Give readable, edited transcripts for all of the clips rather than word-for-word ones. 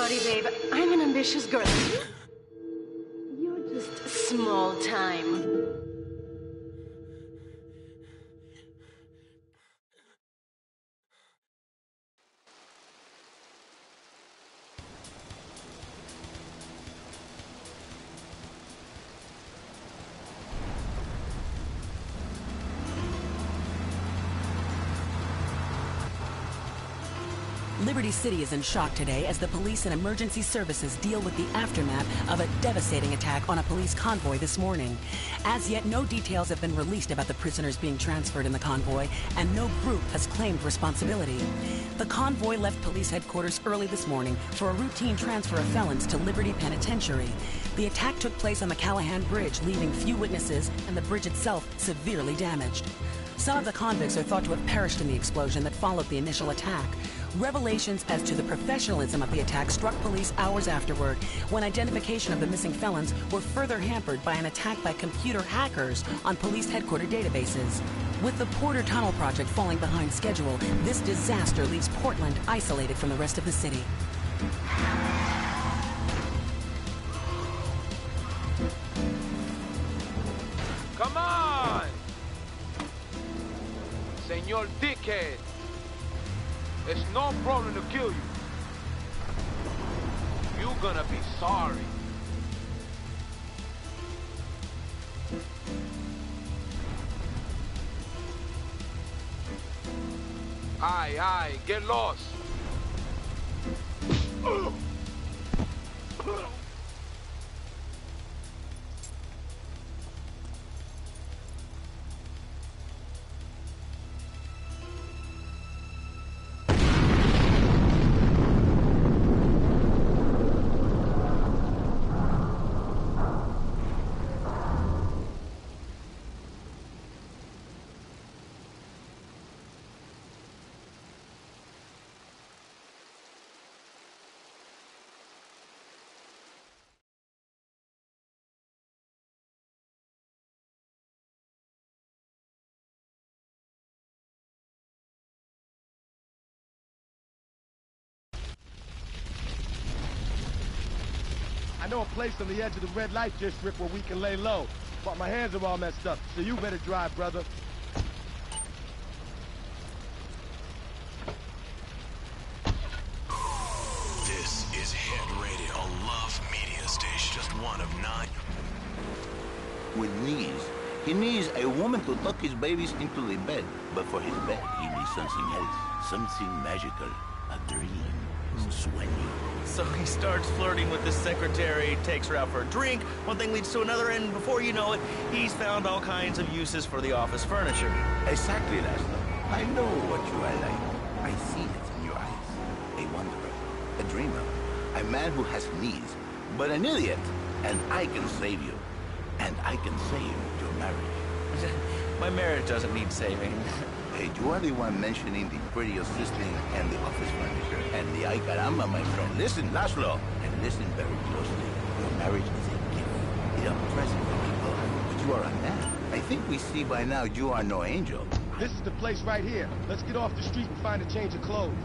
sorry, babe. I'm an ambitious girl. You're just small time. Liberty City is in shock today as the police and emergency services deal with the aftermath of a devastating attack on a police convoy this morning. As yet, no details have been released about the prisoners being transferred in the convoy, and no group has claimed responsibility. The convoy left police headquarters early this morning for a routine transfer of felons to Liberty Penitentiary. The attack took place on the Callahan Bridge, leaving few witnesses and the bridge itself severely damaged. Some of the convicts are thought to have perished in the explosion that followed the initial attack. Revelations as to the professionalism of the attack struck police hours afterward, when identification of the missing felons were further hampered by an attack by computer hackers on police headquarters databases. With the Porter Tunnel project falling behind schedule, this disaster leaves Portland isolated from the rest of the city. Come on! Senor Dickhead! It's no problem to kill you. You're gonna be sorry. Aye, get lost. I know a place on the edge of the red light district where we can lay low, but my hands are all messed up, so you better drive, brother. This is Hit Radio, a Love Media station, just one of 9. With knees. He needs a woman to tuck his babies into the bed, but for his bed, he needs something else, something magical, a dream, sweaty. So he starts flirting with his secretary, takes her out for a drink, one thing leads to another, and before you know it, he's found all kinds of uses for the office furniture. Exactly, Laszlo. I know what you are like. I see it in your eyes. A wanderer, a dreamer, a man who has needs, but an idiot. And I can save you. And I can save your marriage. My marriage doesn't need saving. Hey, you are the one mentioning the pretty assisting and the office furniture and the ay caramba, my friend. Listen, Laszlo, and listen very closely. Your marriage is a gift. A present for people. But you are a man. I think we see by now you are no angel. This is the place right here. Let's get off the street and find a change of clothes.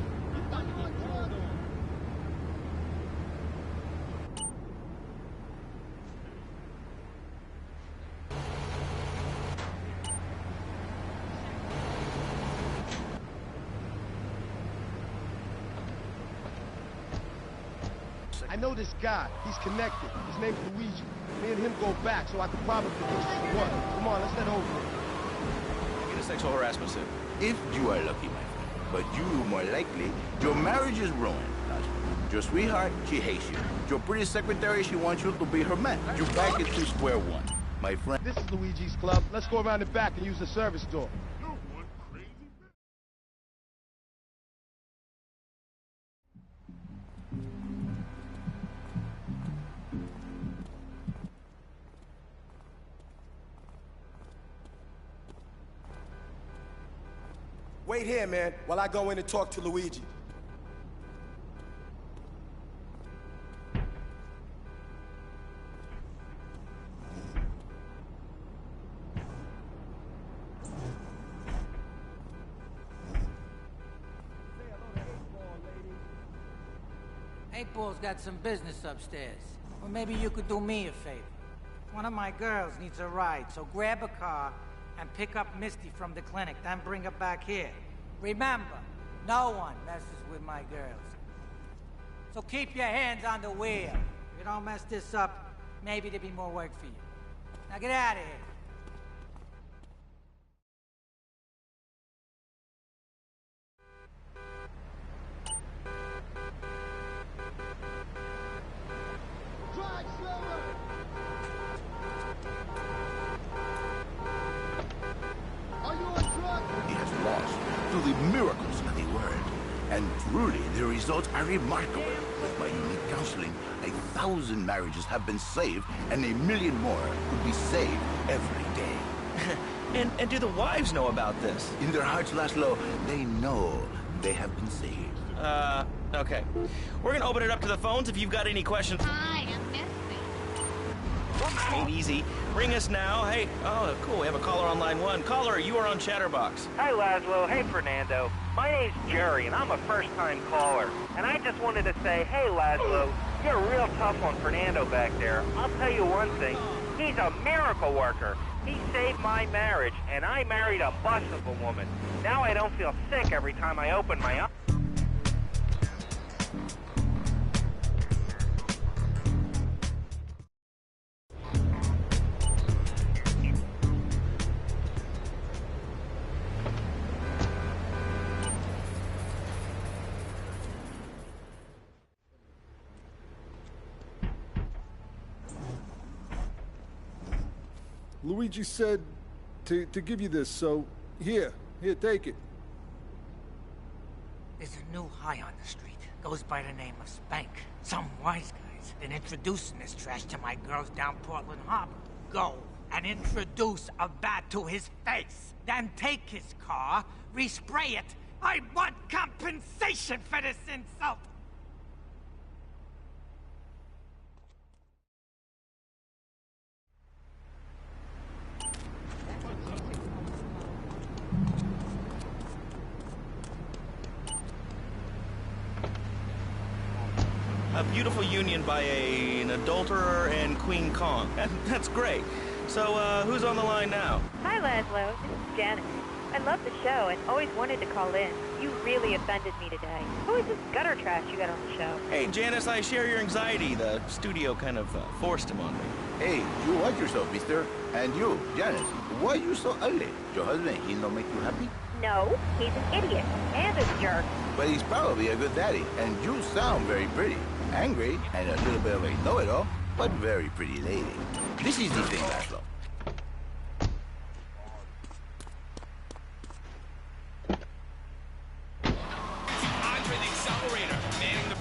I know this guy. He's connected. His name's Luigi. Me and him go back, so I could probably get you some work. Come on, let's head over. Get a sexual harassment suit. If you are lucky, my friend. But you, more likely, your marriage is ruined. Your sweetheart, she hates you. Your pretty secretary, she wants you to be her man. You're back to square one. My friend. This is Luigi's club. Let's go around the back and use the service door. Wait here, man, while I go in and talk to Luigi. Eightball's got some business upstairs. Or maybe you could do me a favor. One of my girls needs a ride, so grab a car and pick up Misty from the clinic, then bring her back here. Remember, no one messes with my girls. So keep your hands on the wheel. If you don't mess this up, maybe there'll be more work for you. Now get out of here. Drive slower! Are you on drugs? He has lost to the miracles of the word. And truly, the results are remarkable. With my unique counseling, 1,000 marriages have been saved, and 1 million more could be saved every day. And do the wives know about this? In their hearts, Laszlo, they know they have been saved. Okay. We're gonna open it up to the phones if you've got any questions. Hi, I'm Misty. Ain't easy. Ring us now. Hey, oh, cool. We have a caller on line 1. Caller, you are on Chatterbox. Hi, Laszlo. Hey, Fernando. My name's Jerry, and I'm a first-time caller. And I just wanted to say, hey, Laszlo, you're real tough on Fernando back there. I'll tell you one thing. He's a miracle worker. He saved my marriage, and I married a bust of a woman. Now I don't feel sick every time I open my eyes. Luigi said to give you this, so here, take it. There's a new high on the street. Goes by the name of Spank. Some wise guys been introducing this trash to my girls down Portland Harbor. Go and introduce a bat to his face. Then take his car, respray it. I want compensation for this insult. A beautiful union by an adulterer and Queen Kong. That's great. So, who's on the line now? Hi, Laszlo. This is Janice. I love the show and always wanted to call in. You really offended me today. Who is this gutter trash you got on the show? Hey, Janice, I share your anxiety. The studio kind of forced him on me. Hey, you watch yourself, mister. And you, Janice, why you so ugly? Your husband, he don't make you happy? No, he's an idiot and a jerk. But he's probably a good daddy, and you sound very pretty. Angry, and a little bit of a know-it-all, but very pretty lady. This is the thing, Laszlo. Andre the Accelerator, manning the...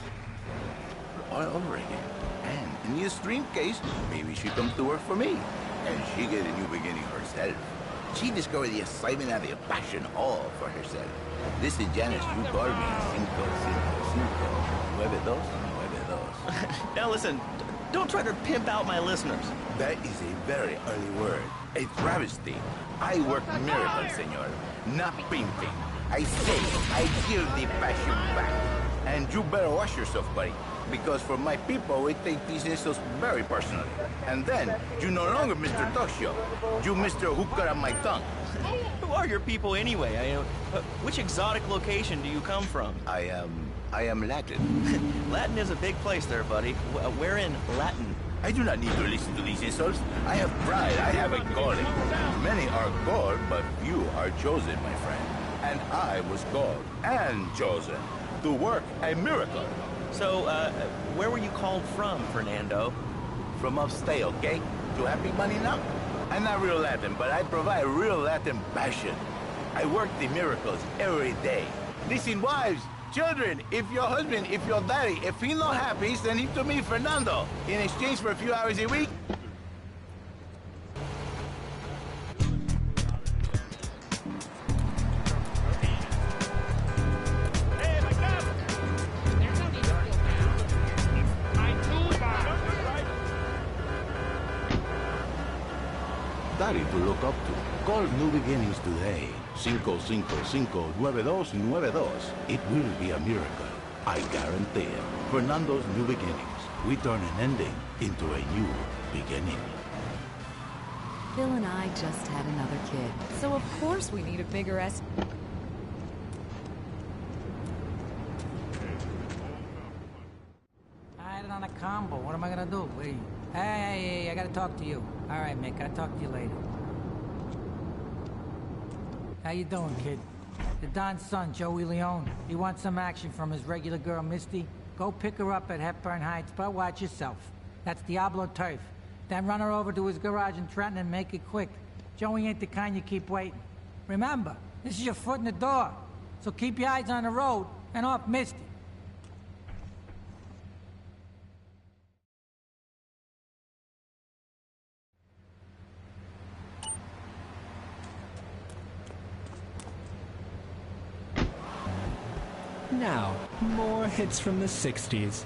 All over again. And in the extreme case, maybe she comes to work for me. And she get a new beginning herself. She discovered the excitement and the passion all for herself. Listen, Janice, you call me 555 9292. Now listen, don't try to pimp out my listeners. That is a very early word. A travesty. I work miracles, senor. Not pimping. I say, I give the passion back. And you better watch yourself, buddy. Because for my people, we take these insults very personally. And then, you no longer Mr. Talk Show. You Mr. Who Cut Out My Tongue. Who are your people anyway? Which exotic location do you come from? I am Latin. Latin is a big place there, buddy. Where in Latin? I do not need to listen to these insults. I have pride. I have a calling. Many are called, but few are chosen, my friend. And I was called and chosen to work a miracle. So, where were you called from, Fernando? From upstate, okay? To happy money now? I'm not real Latin, but I provide real Latin passion. I work the miracles every day. Listen, wives, children, if your husband, if your daddy, if he's not happy, send him to me, Fernando, in exchange for a few hours a week. Daddy to look up to. Call New Beginnings today. 555-9292. It will be a miracle. I guarantee it. Fernando's New Beginnings. We turn an ending into a new beginning. Phil and I just had another kid, so of course we need a bigger I had it on a combo. What am I gonna do? What are you? Hey, I gotta talk to you. All right, Mick, I'll talk to you later. How you doing, kid? The Don's son, Joey Leone. He wants some action from his regular girl, Misty. Go pick her up at Hepburn Heights, but watch yourself. That's Diablo Turf. Then run her over to his garage in Trenton and make it quick. Joey ain't the kind you keep waiting. Remember, this is your foot in the door. So keep your eyes on the road and off Misty. Now, more hits from the 60s.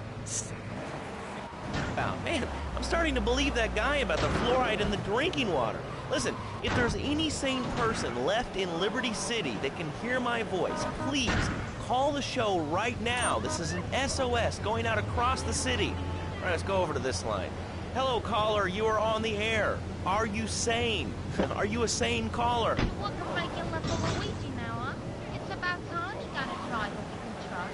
Oh, man, I'm starting to believe that guy about the fluoride in the drinking water. Listen, if there's any sane person left in Liberty City that can hear my voice, please call the show right now. This is an SOS going out across the city. All right, let's go over to this line. Hello, caller, you are on the air. Are you sane? Are you a sane caller? Welcome regular for Luigi now, huh? It's about time you got a driver we can trust.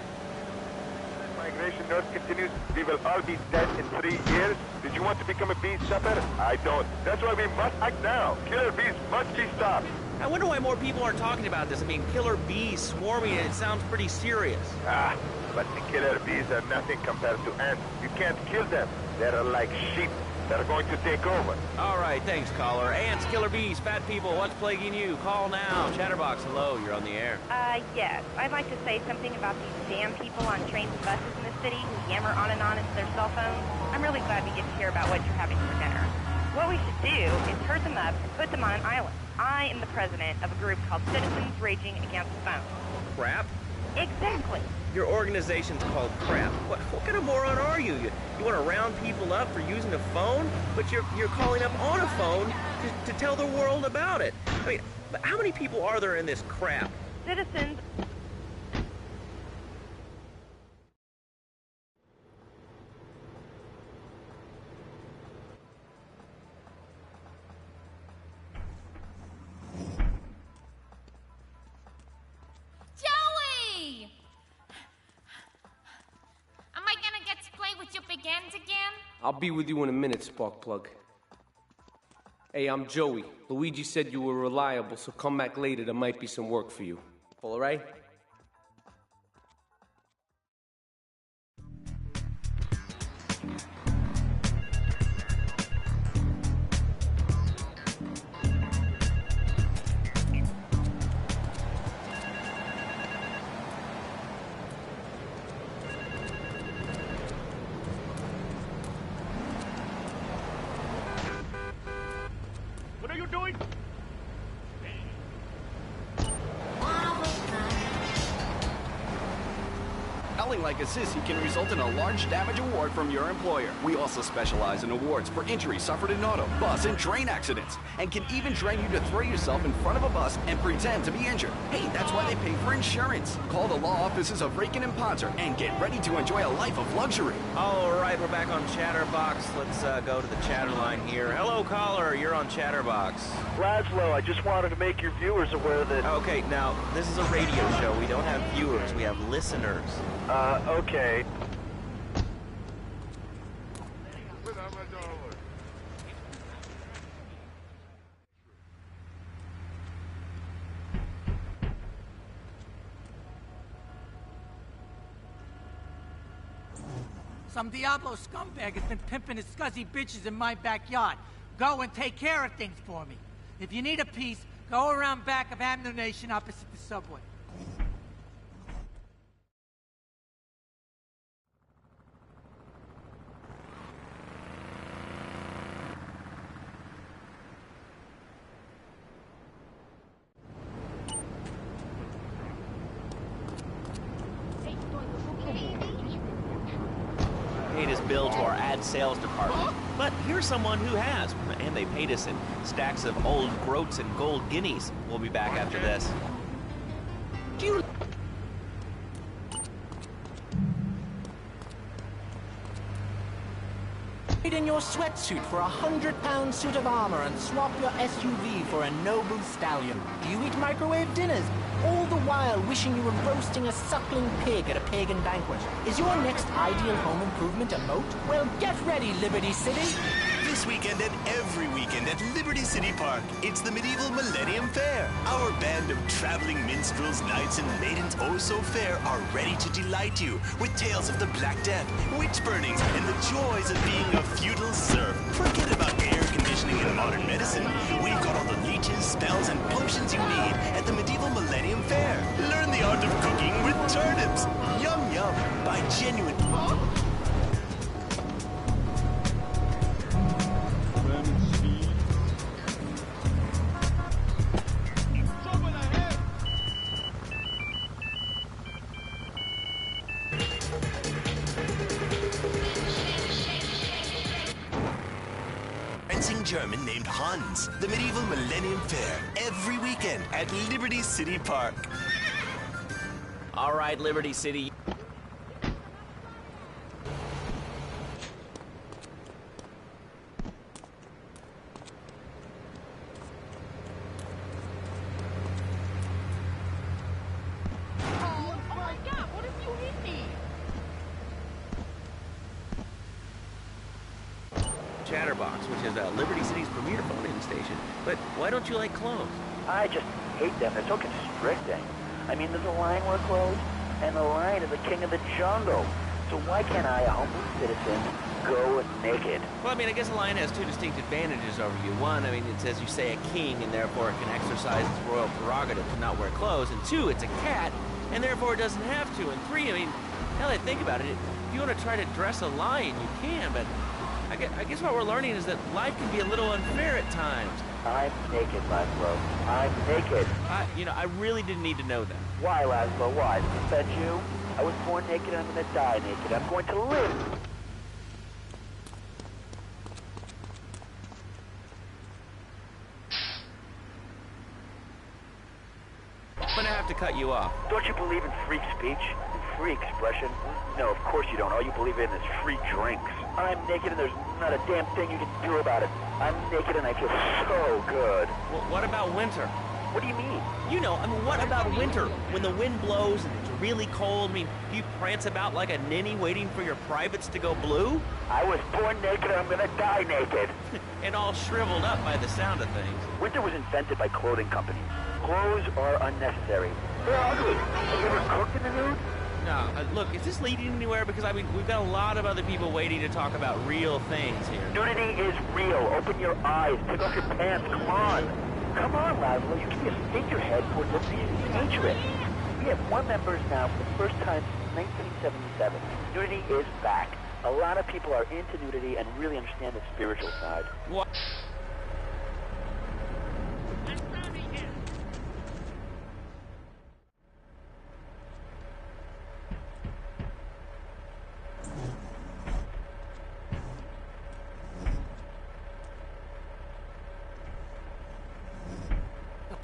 Migration nurse continues. We will all be dead in 3 years. Did you want to become a bee shopper? I don't. That's why we must act now. Killer bees must be stopped. I wonder why more people aren't talking about this. I mean, killer bees swarming, it sounds pretty serious. But the killer bees are nothing compared to ants. You can't kill them. They're like sheep. They're going to take over. All right, thanks, caller. Ants, killer bees, fat people, what's plaguing you? Call now. Chatterbox, hello, you're on the air. Yes. I'd like to say something about these damn people on trains and buses in the city who yammer on and on into their cell phones. I'm really glad we get to hear about what you're having for dinner. What we should do is herd them up and put them on an island. I am the president of a group called Citizens Raging Against the Phone. Crap? Exactly. Your organization's called Crap. What kind of moron are you? You want to round people up for using a phone? But you're calling up on a phone to tell the world about it. I mean, how many people are there in this crap? Citizens... Joey! Am I gonna get to play with your big ends again? I'll be with you in a minute, Sparkplug. Hey, I'm Joey. Luigi said you were reliable, so come back later. There might be some work for you. All right? What are you doing? Yelling like a sissy can result in a large damage award from your employer. We also specialize in awards for injuries suffered in auto, bus, and train accidents, and can even train you to throw yourself in front of a bus and pretend to be injured. Hey, that's why they pay for insurance. Call the law offices of Rakin and Ponzer and get ready to enjoy a life of luxury. All right, we're back on Chatterbox. Let's go to the chatter line here. Hello, caller. You're on Chatterbox. Laszlo, I just wanted to make your viewers aware that... Okay, now, this is a radio show. We don't have viewers. We have listeners. Okay. Some Diablo scumbag has been pimping his scuzzy bitches in my backyard. Go and take care of things for me. If you need a piece, go around back of Amnu Nation opposite the subway. Paid his bill to our ad sales department. But here's someone who has, and they paid us in stacks of old groats and gold guineas. We'll be back after this. Trade in your sweatsuit for a 100-pound suit of armor and swap your SUV for a noble stallion. Do you eat microwave dinners? All the while wishing you were roasting a suckling pig at a pagan banquet. Is your next ideal home improvement a moat? Well, get ready, Liberty City. This weekend and every weekend at Liberty City Park, it's the Medieval Millennium Fair. Our band of traveling minstrels, knights, and maidens oh so fair are ready to delight you with tales of the Black Death, witch burnings, and the joys of being a feudal serf. Forget about air conditioning and modern medicine. We've got all the leeches, spells, and potions you need at the Medieval Millennium Fair. Learn the art of cooking with turnips. Yum yum by genuine... German named Hans. The Medieval Millennium Fair, every weekend at Liberty City Park. All right, Liberty City. Chatterbox, which is Liberty City's premier phone-in station. But why don't you like clothes? I just hate them. They're so constricting. I mean, there's a line where clothes, and the lion is the king of the jungle. So why can't I, a humble citizen, go naked? Well, I mean, I guess a lion has two distinct advantages over you. One, I mean, it's, as you say, a king, and therefore it can exercise its royal prerogative to not wear clothes. And two, it's a cat, and therefore it doesn't have to. And three, I mean, now that I think about it, if you want to try to dress a lion, you can, but I guess what we're learning is that life can be a little unfair at times. I'm naked, Laszlo. I'm naked. You know, I really didn't need to know that. Why, Laszlo? Why? Did this offend you? I was born naked and I'm going to die naked. I'm going to live. I'm going to have to cut you off. Don't you believe in free speech? Free expression? No, of course you don't. All you believe in is free drinks. I'm naked and there's not a damn thing you can do about it. I'm naked and I feel so good. Well, what about winter? What do you mean? You know, I mean, what about winter? When the wind blows and it's really cold, I mean, do you prance about like a ninny waiting for your privates to go blue? I was born naked and I'm gonna die naked. And all shriveled up by the sound of things. Winter was invented by clothing companies. Clothes are unnecessary. They're ugly. Have you ever cooked in the nude? No, look, is this leading anywhere? Because, I mean, we've got a lot of other people waiting to talk about real things here. Nudity is real. Open your eyes. Take off your pants. Come on. Come on, Laszlo. You can be a figurehead for liberty and hatred. We have more members now for the first time since 1977. Nudity is back. A lot of people are into nudity and really understand the spiritual side. What?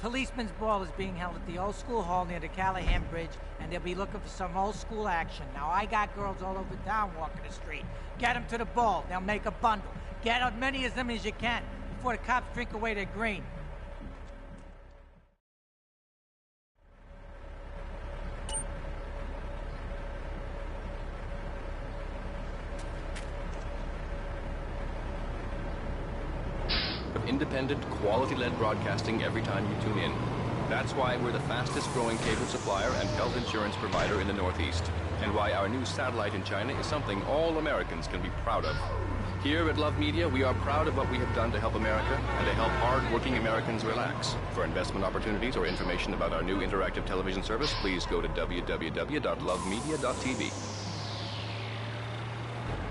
Policeman's ball is being held at the old school hall near the Callahan Bridge, and they'll be looking for some old school action. Now, I got girls all over town walking the street. Get them to the ball. They'll make a bundle. Get as many of them as you can before the cops drink away their green. Independent, quality-led broadcasting every time you tune in. That's why we're the fastest-growing cable supplier and health insurance provider in the Northeast, and why our new satellite in China is something all Americans can be proud of. Here at Love Media, we are proud of what we have done to help America and to help hard-working Americans relax. For investment opportunities or information about our new interactive television service, please go to www.lovemedia.tv.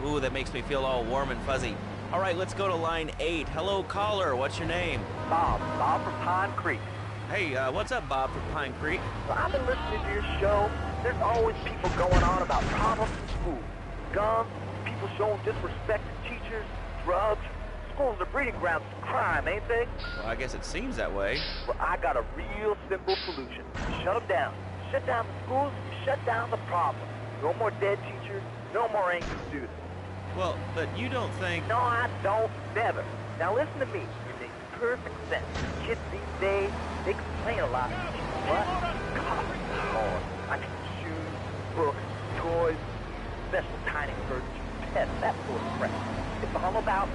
Ooh, that makes me feel all warm and fuzzy. All right, let's go to line 8. Hello, caller. What's your name? Bob from Pine Creek. Hey, what's up, Bob from Pine Creek? Well, I've been listening to your show. There's always people going on about problems in school. Guns, people showing disrespect to teachers, drugs. Schools are breeding grounds for crime, ain't they? Well, I guess it seems that way. Well, I got a real simple solution. Shut them down. Shut down the schools, shut down the problem. No more dead teachers, no more angry students. Well, but you don't think... No, I don't. Never. Now listen to me. It makes perfect sense. Kids these days, they complain a lot. What? Cost more. I mean, shoes, books, toys, special tiny furniture, pets, that sort of crap. It's all about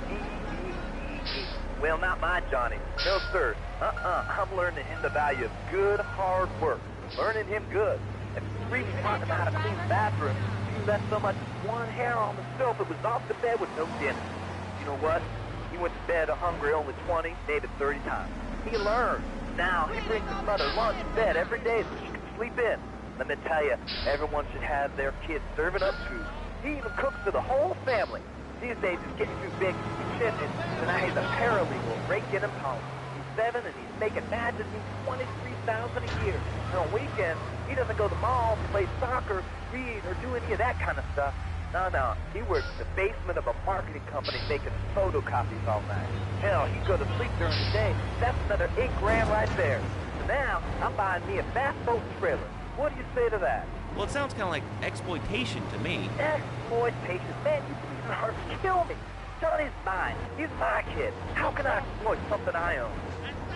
E. Well, not my Johnny. No, sir. I'm learning him the value of good, hard work. Learning him good. If Reedy taught him how to clean the bathroom, he left so much as one hair on the stove it was off the bed with no dinner. You know what? He went to bed hungry only 20, maybe 30 times. He learned. Now, he brings his mother lunch to bed every day so she can sleep in. Let me tell you, everyone should have their kids serving up food. He even cooks for the whole family. These days, he's getting too big to be kitchen, so now he's a paralegal, raking and pound. He's 7 and he's making imagine $23,000 a year. And on weekends, he doesn't go to the mall, play soccer, read, or do any of that kind of stuff. No. He works in the basement of a marketing company making photocopies all night. Hell, he'd go to sleep during the day. That's another $8 right there. So now, I'm buying me a fast boat trailer. What do you say to that? Well, it sounds kind of like exploitation to me. Exploitation? Man, you please hard to kill me. Johnny's mine. He's my kid. How can I exploit something I own?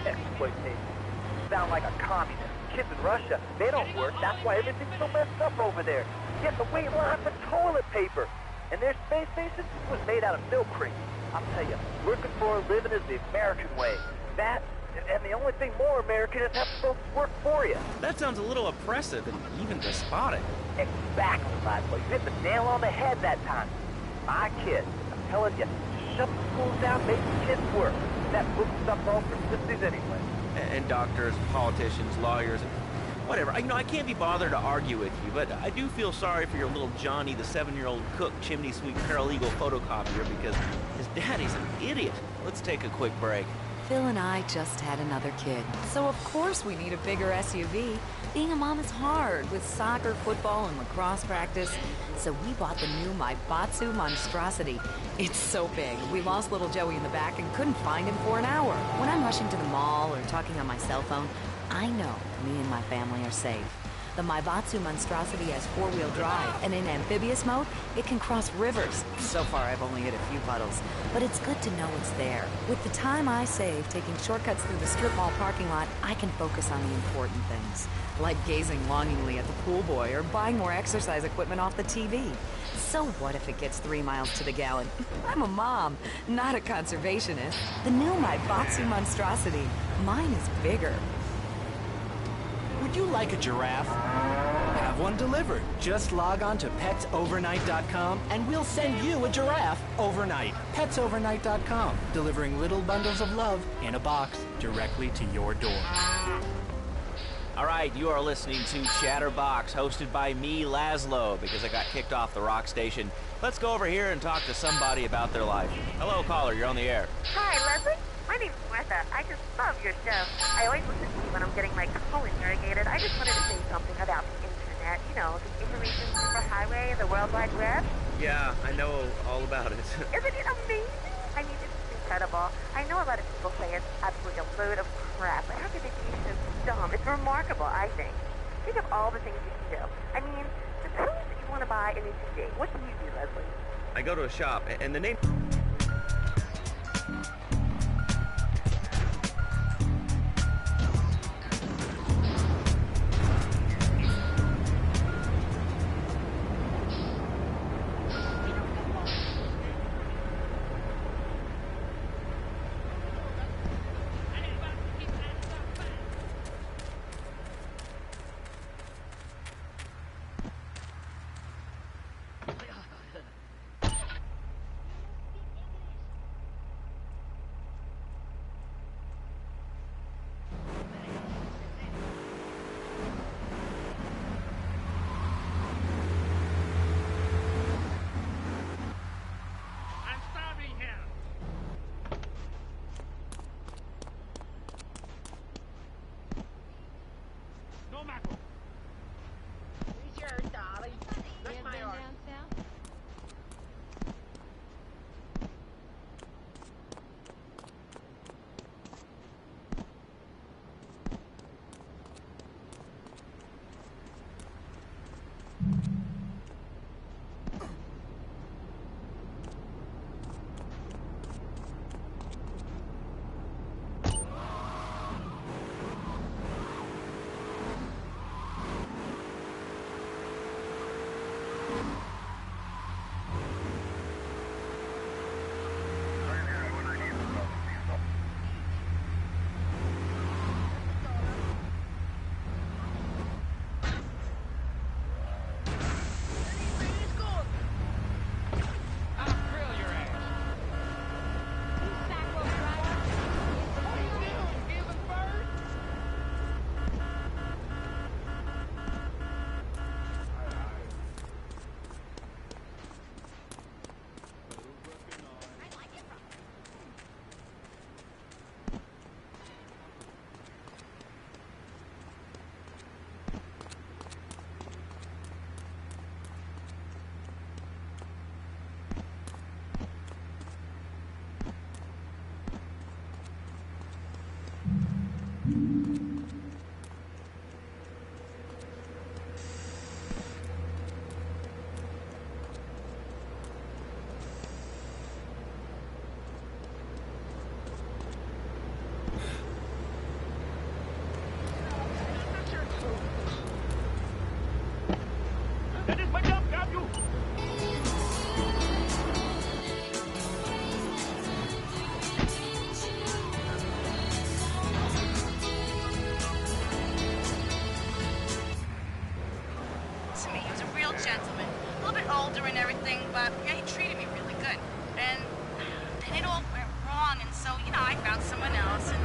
Exploitation. You sound like a communist. Kids in Russia, they don't work. That's why everything's so messed up over there. You have to wait in line for toilet paper. And their space station was made out of milk crates. I'll tell you, working for a living is the American way. That, and the only thing more American is having folks work for you. That sounds a little oppressive and even despotic. Exactly, Laszlo. You hit the nail on the head that time. My kid, I'm telling you, shut the schools down, make the kids work. That book stuff all for sissies anyway. And doctors, politicians, lawyers, whatever. I can't be bothered to argue with you, but I do feel sorry for your little Johnny, the 7-year-old cook, chimney sweep, paralegal photocopier, because his daddy's an idiot. Let's take a quick break. Phil and I just had another kid, so of course we need a bigger SUV. Being a mom is hard, with soccer, football, and lacrosse practice. So we bought the new Maibatsu Monstrosity. It's so big, we lost little Joey in the back and couldn't find him for an hour. When I'm rushing to the mall or talking on my cell phone, I know me and my family are safe. The Maibatsu Monstrosity has 4-wheel drive, and in amphibious mode, it can cross rivers. So far, I've only hit a few puddles, but it's good to know it's there. With the time I save taking shortcuts through the strip mall parking lot, I can focus on the important things, like gazing longingly at the pool boy or buying more exercise equipment off the TV. So what if it gets 3 miles to the gallon? I'm a mom, not a conservationist. The new Maibatsu Monstrosity. Mine is bigger. Would you like a giraffe? Have one delivered. Just log on to petsovernight.com and we'll send you a giraffe overnight. Petsovernight.com, delivering little bundles of love in a box directly to your door. All right, you are listening to Chatterbox, hosted by me, Laszlo, because I got kicked off the rock station. Let's go over here and talk to somebody about their life. Hello, caller, you're on the air. Hi, Leslie. My name's Martha. I just love your show. I always listen to you when I'm getting my colon irrigated. I just wanted to say something about the internet. You know, the information superhighway, the World Wide Web. Yeah, I know all about it. Isn't it amazing? I mean, it's incredible. I know a lot of people say it's absolutely a load of crap, but how could they be so dumb? It's remarkable, I think. Think of all the things you can do. I mean, suppose that you want to buy a new TV. What do you do, Leslie? I go to a shop, and the name... older and everything, but yeah, he treated me really good. And it all went wrong, and so, you know, I found someone else, and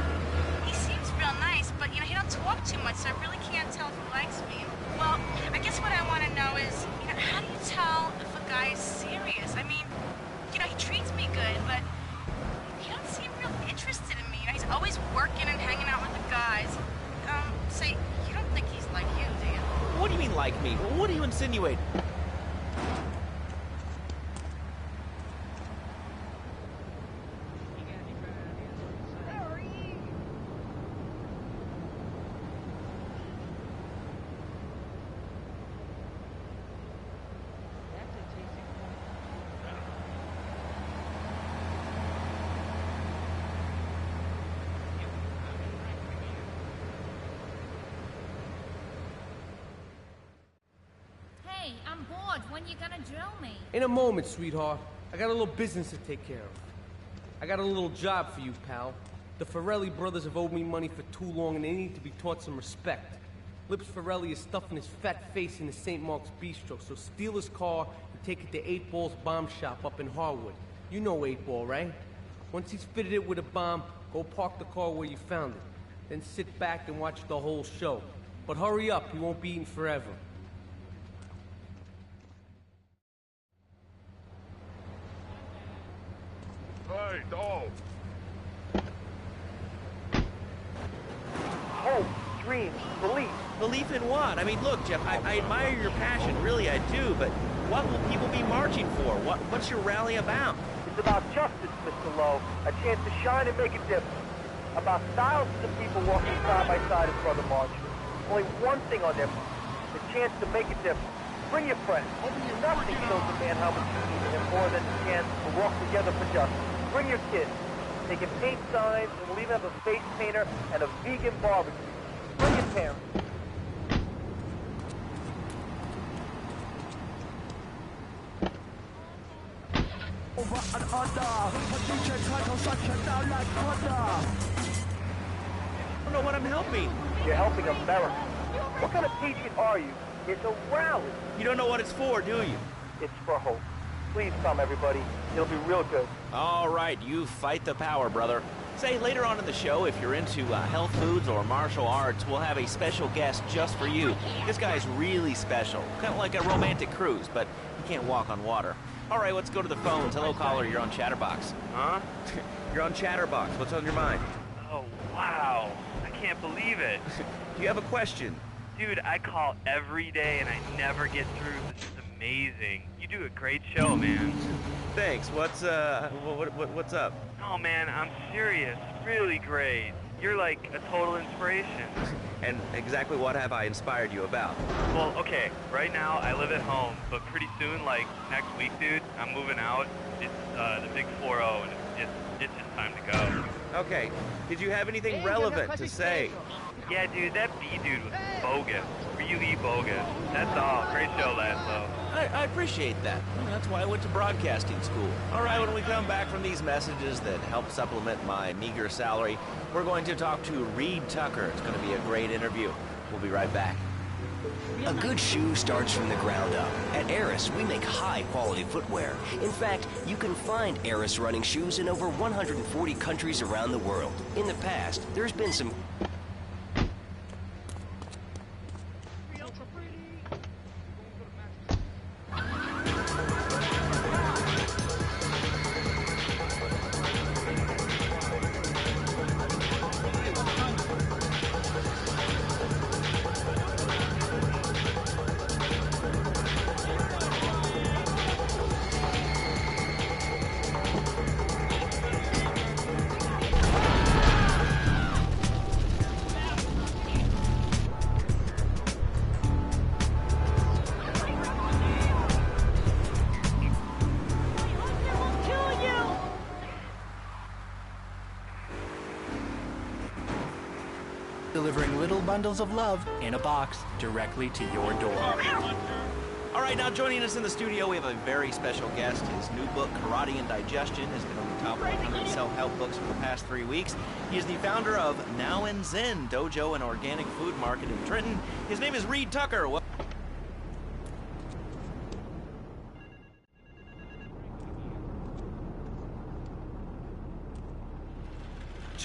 he seems real nice, but, you know, he don't talk too much, so I really can't tell if he likes me. Well, I guess what I want to know is, you know, how do you tell if a guy is serious? I mean, you know, he treats me good, but he don't seem real interested in me. You know, he's always working and hanging out with the guys. Say, you don't think he's like you, do you? What do you mean, like me? What do you insinuate? Hey, I'm bored. When you gonna drill me? In a moment, sweetheart. I got a little business to take care of. I got a little job for you, pal. The Ferrelli brothers have owed me money for too long, and they need to be taught some respect. Lips Ferrelli is stuffing his fat face in the St. Mark's Bistro, so steal his car and take it to 8 Ball's bomb shop up in Harwood. You know 8 Ball, right? Once he's fitted it with a bomb, go park the car where you found it. Then sit back and watch the whole show. But hurry up, he won't be eating forever. Hey, dog. Hope, dreams, belief. Belief in what? I mean, look, Jeff, I admire your passion, really I do, but what will people be marching for? What's your rally about? It's about justice, Mr. Lowe. A chance to shine and make a difference. About thousands of people walking side by side in front of the march. Only one thing on their mind, the chance to make a difference. Bring your friends. Nothing shows a man how much you need him more than the chance to walk together for justice. Bring your kids. They can paint signs, and we'll even have a face painter and a vegan barbecue. Bring your parents. Over and under, a DJ title shut down like thunder. I don't know what I'm helping. You're helping America. What kind of patriot are you? It's a rally. You don't know what it's for, do you? It's for hope. Please come, everybody. It'll be real good. All right, you fight the power, brother. Say, later on in the show, if you're into health foods or martial arts, we'll have a special guest just for you. This guy's really special. Kind of like a romantic cruise, but he can't walk on water. All right, let's go to the phones. Hello, caller, you're on Chatterbox. Huh? You're on Chatterbox. What's on your mind? Oh, wow. I can't believe it. Do you have a question? Dude, I call every day and I never get through. This is amazing. You do a great show, man. Thanks. What's up? Oh, man, I'm serious. Really great. You're like a total inspiration. And exactly what have I inspired you about? Well, okay, right now I live at home, but pretty soon, like next week, dude, I'm moving out. It's the big 4-0, and it's just time to go. Okay, did you have anything relevant to say? Yeah, dude, that B dude was bogus. Really bogus. That's all. Great show, Laszlo. I appreciate that. That's why I went to broadcasting school. All right, when we come back from these messages that help supplement my meager salary, we're going to talk to Reed Tucker. It's going to be a great interview. We'll be right back. A good shoe starts from the ground up. At Eris, we make high-quality footwear. In fact, you can find Eris running shoes in over 140 countries around the world. In the past, there's been some... delivering little bundles of love in a box directly to your door. All right, now joining us in the studio, we have a very special guest. His new book, Karate and Digestion, has been on the top 100 self-help books for the past 3 weeks. He is the founder of Now and Zen Dojo and Organic Food Market in Trenton. His name is Reed Tucker.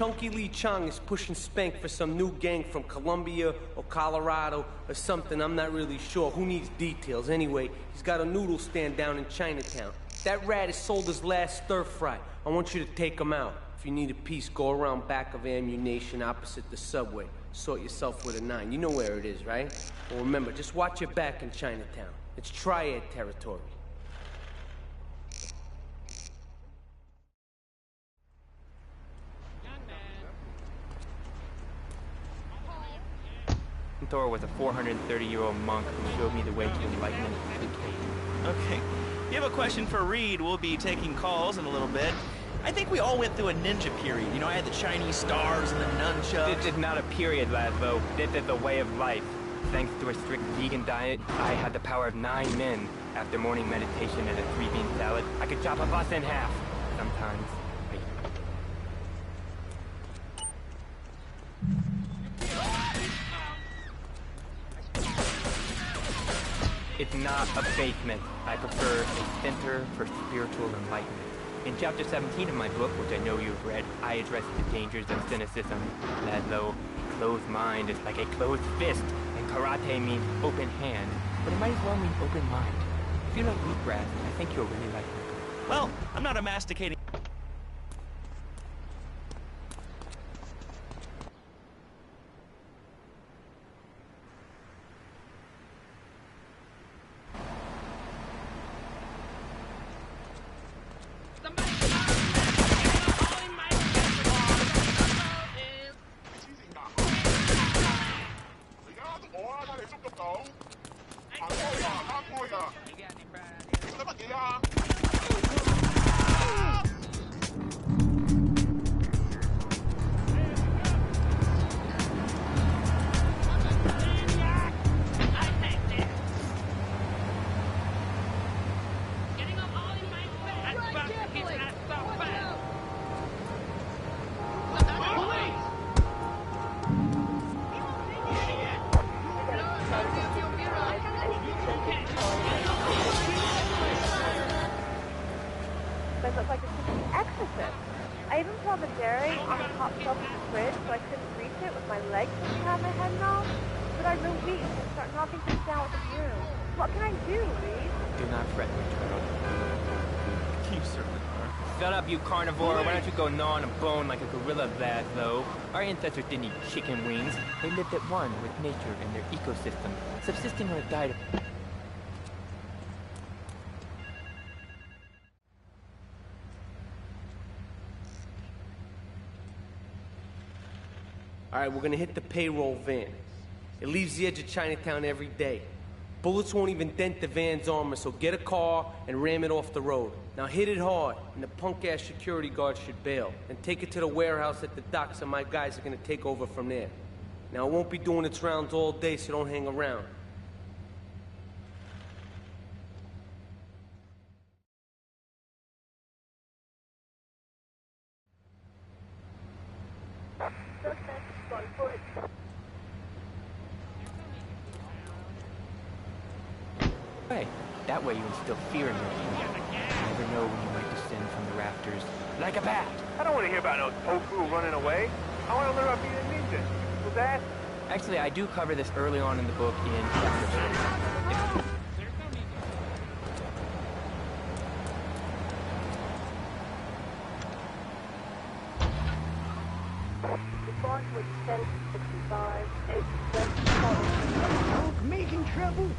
Chunky Lee Chong is pushing spank for some new gang from Colombia or Colorado or something. I'm not really sure. Who needs details? Anyway, he's got a noodle stand down in Chinatown. That rat has sold his last stir fry. I want you to take him out. If you need a piece, go around back of Ammunition opposite the subway. Sort yourself with a 9. You know where it is, right? Well, remember, just watch your back in Chinatown. It's triad territory. Thor was a 430-year-old monk who showed me the way to enlightenment through Kate. Okay. If you have a question for Reed, we'll be taking calls in a little bit. I think we all went through a ninja period. You know, I had the Chinese stars and the nunchucks. This is not a period, Laszlo. This is a way of life. Thanks to a strict vegan diet, I had the power of 9 men. After morning meditation and a 3-bean salad, I could chop a bus in half. Sometimes. It's not a basement. I prefer a center for spiritual enlightenment. In chapter 17 of my book, which I know you've read, I address the dangers of cynicism. Laszlo, a closed mind is like a closed fist, and karate means open hand, but it might as well mean open mind. If you like wheatgrass, I think you'll really like it. Well, I'm not a masticating... You carnivore, why don't you go gnaw on a bone like a gorilla, Laszlo? Our ancestors didn't eat chicken wings. They lived at one with nature and their ecosystem, subsisting on a diet of... All right, we're gonna hit the payroll van. It leaves the edge of Chinatown every day. Bullets won't even dent the van's armor, so get a car and ram it off the road. Now hit it hard, and the punk-ass security guard should bail. And take it to the warehouse at the docks, and my guys are gonna take over from there. Now it won't be doing its rounds all day, so don't hang around. Hey, that way you instill fear in your people. You never know when you might descend from the rafters like a bat. I don't want to hear about no tofu running away. I want to learn about being a ninja. Was that? Actually, I do cover this early on in the book in chapter 4. Making trouble.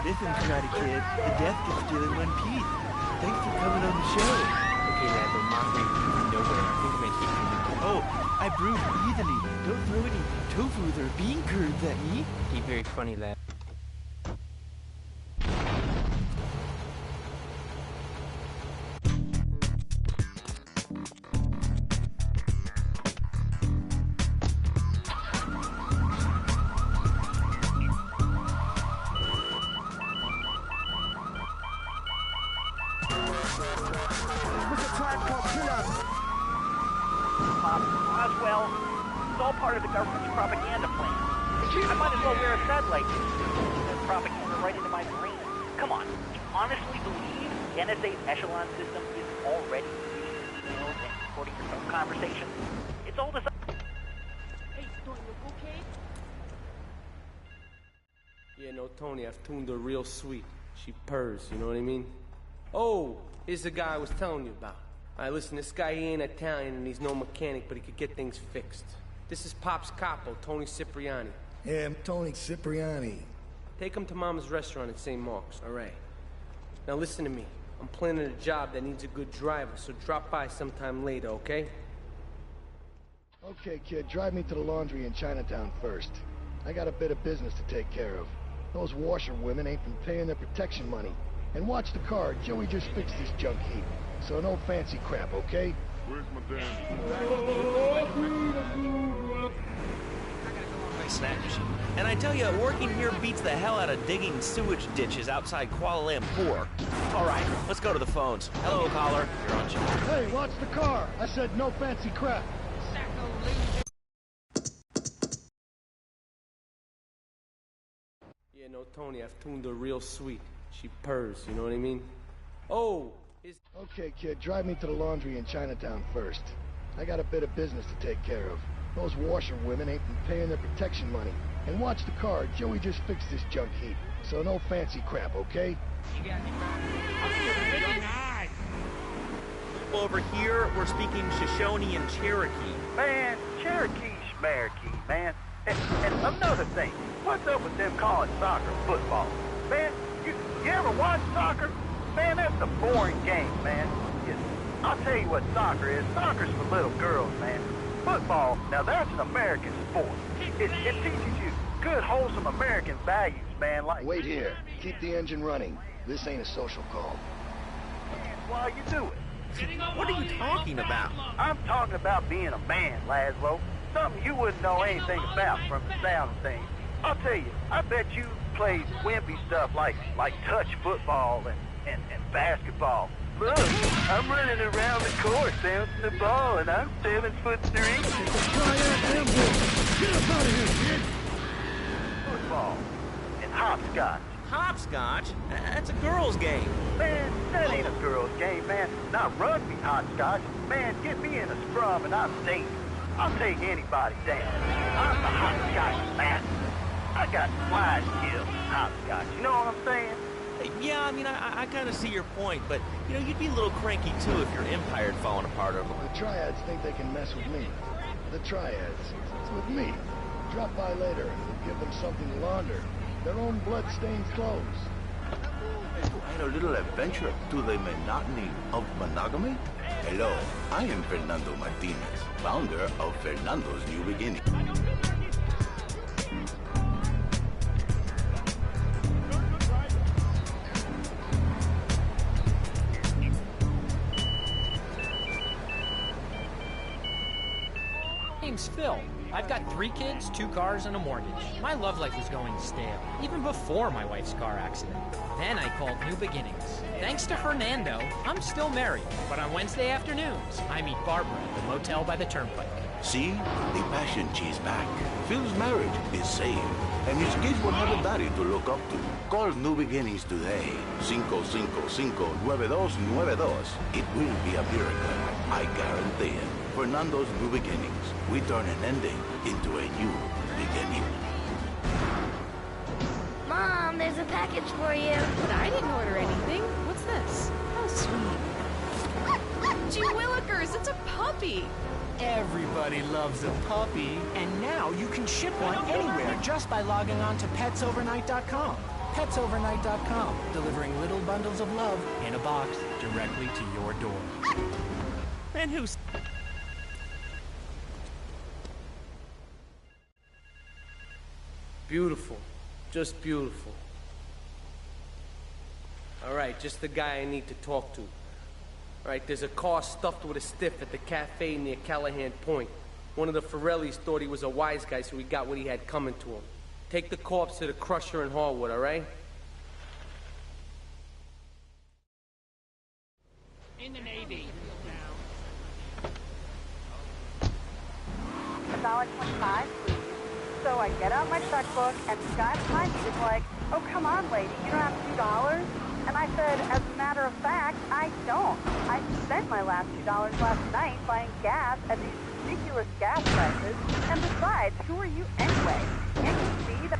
Listen, Karate Kid, the death gets still in one piece. Thanks for coming on the show. Hey, Laszlo, Mossman is nowhere. I think we might keep him. Oh, I brewed easily. Don't throw any tofu or bean curds at me. He's very funny, lad. Oswell, it's all part of the government's propaganda plan. I might as well wear a satellite dish. That propaganda right into my brain. Come on, you honestly believe the NSA's echelon system is already using and recording your phone conversations? It's all designed. Hey, don't you okay? Yeah, no, Tony, I've tuned her real sweet. She purrs, you know what I mean? Oh, here's the guy I was telling you about. All right, listen, this guy, he ain't Italian and he's no mechanic, but he could get things fixed. This is Pop's capo, Tony Cipriani. Yeah, I'm Tony Cipriani. Take him to Mama's restaurant at St. Mark's, all right? Now listen to me. I'm planning a job that needs a good driver, so drop by sometime later, okay? Okay, kid, drive me to the laundry in Chinatown first. I got a bit of business to take care of. Those washerwomen ain't been paying their protection money. And watch the car, Joey just fixed this junk heap. So no fancy crap, okay? Where's my damn... My snack machine. And I tell you, working here beats the hell out of digging sewage ditches outside Kuala Lumpur. All right, let's go to the phones. Hello, caller. You're on charge. Hey, watch the car. I said no fancy crap. Yeah, no, Tony, I've tuned her real sweet. She purrs, you know what I mean? Oh, okay, kid, drive me to the laundry in Chinatown first. I got a bit of business to take care of. Those washerwomen ain't been paying their protection money. And watch the car, Joey just fixed this junk heap. So no fancy crap, okay? You got me. Over here, we're speaking Shoshone and Cherokee. Man, Cherokee schmarokee, man. And another thing, what's up with them calling soccer football? Man, you ever watch soccer? Man, that's a boring game, man. I'll tell you what soccer is. Soccer's for little girls, man. Football, now that's an American sport. It teaches you good, wholesome American values, man, like... Wait here. Keep the engine running. This ain't a social call. While you do it. What are you talking about? I'm talking about being a man, Laszlo. Something you wouldn't know anything about from the sound of things. I'll tell you, I bet you played wimpy stuff like touch football and basketball. Look, I'm running around the court bouncing the ball, and I'm 7'3". Get up out of here, kid! Football and hopscotch. Hopscotch? That's a girl's game. Man, that ain't a girl's game, man. Not rugby hopscotch. Man, get me in a scrum and I'm dangerous. I'll take anybody down. I'm the hopscotch master. I got fly skills in hopscotch. You know what I'm saying? Yeah, I mean, I kind of see your point, but, you know, you'd be a little cranky, too, if your empire had fallen apart over... The Triads think they can mess with me. The Triads. It's with me. Drop by later and we'll give them something to launder. Their own blood-stained clothes. And a little adventure to the monotony of monogamy? Hello, I am Fernando Martinez, founder of Fernando's New Beginning. Name's Phil. I've got 3 kids, 2 cars, and a mortgage. My love life was going stale, even before my wife's car accident. Then I called New Beginnings. Thanks to Fernando, I'm still married, but on Wednesday afternoons, I meet Barbara at the motel by the turnpike. See? The passion she's back. Phil's marriage is saved, and his kids will have a daddy to look up to. Call New Beginnings today. 555-9292. It will be a miracle. I guarantee it. Fernando's New Beginnings. We turn an ending into a new beginning. Mom, there's a package for you. But I didn't order anything. What's this? How sweet. Gee willikers, it's a puppy. Everybody loves a puppy. And now you can ship one anywhere just by logging on to petsovernight.com. PetsOvernight.com, delivering little bundles of love in a box directly to your door. Man, who's... Beautiful. Just beautiful. All right, just the guy I need to talk to. All right, there's a car stuffed with a stiff at the cafe near Callahan Point. One of the Forellis thought he was a wise guy, so he got what he had coming to him. Take the corpse to the crusher in Harwood, all right? In the Navy. $1.25, please. So I get out my checkbook, and the guy behind me is like, "Oh, come on, lady, you don't have $2? And I said, as a matter of fact, I don't. I spent my last $2 last night buying gas at these ridiculous gas prices. And besides, who are you anyway? Can't you see that...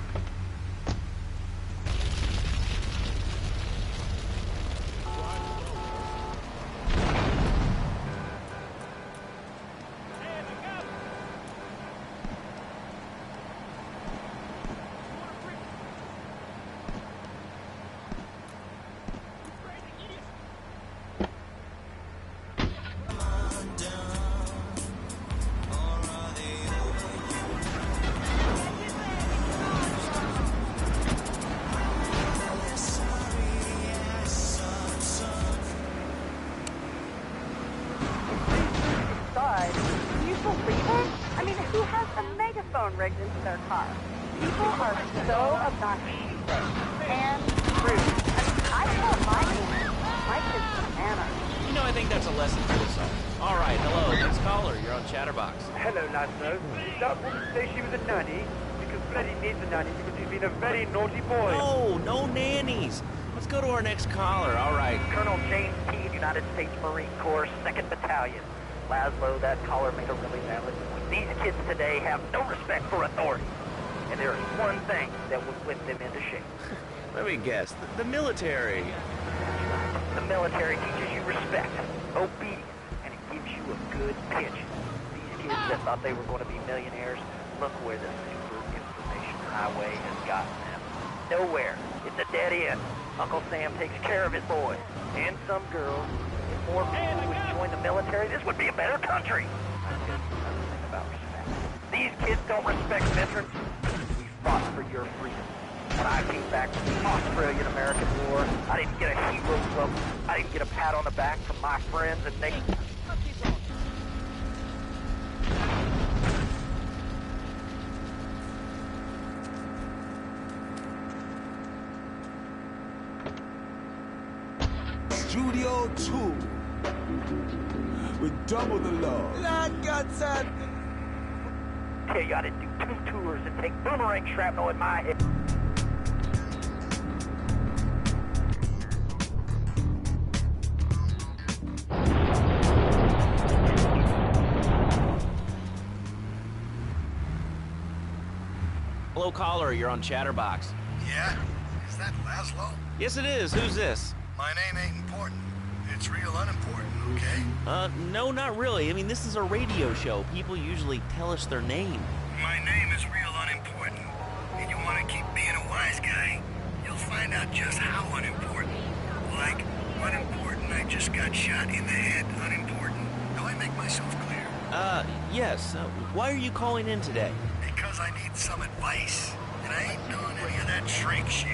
rigged into their car. People are so obnoxious and rude. I call my kids bananas. You know, I think that's a lesson for us all. All right, hello, next caller. You're on Chatterbox. Hello, Laszlo. That woman say she was a nanny because Freddy needs a nanny because he's been a very naughty boy. No, no nannies. Let's go to our next caller. All right. Colonel James T., United States Marine Corps, 2nd Battalion. Laszlo, that caller made a really valid point. These kids today have no respect for authority. And there is one thing that will whip them into shape. Let me guess. The military. The military teaches you respect, obedience, and it gives you a good pension. These kids that thought they were going to be millionaires, look where the super information highway has gotten them. Nowhere. It's a dead end. Uncle Sam takes care of his boys. And some girls. If more people would join the military, this would be a better country. I'll tell you another thing about respect. These kids don't respect veterans. We fought for your freedom. When I came back from the Australian-American War, I didn't get a hero club. I didn't get a pat on the back from my friends and neighbors. Studio 2 with double the love. Tell you, I didn't do 2 tours and take boomerang shrapnel in my head. Hello, caller. You're on Chatterbox. Yeah? Is that Laszlo? Yes, it is. Who's this? My name ain't important. It's real unimportant, okay? No, not really. I mean, this is a radio show. People usually tell us their name. My name is real unimportant. And you want to keep being a wise guy, you'll find out just how unimportant. Like, unimportant, I just got shot in the head, unimportant. Do I make myself clear? Yes. Why are you calling in today? Because I need some advice. And I ain't doing any of that shrink shit.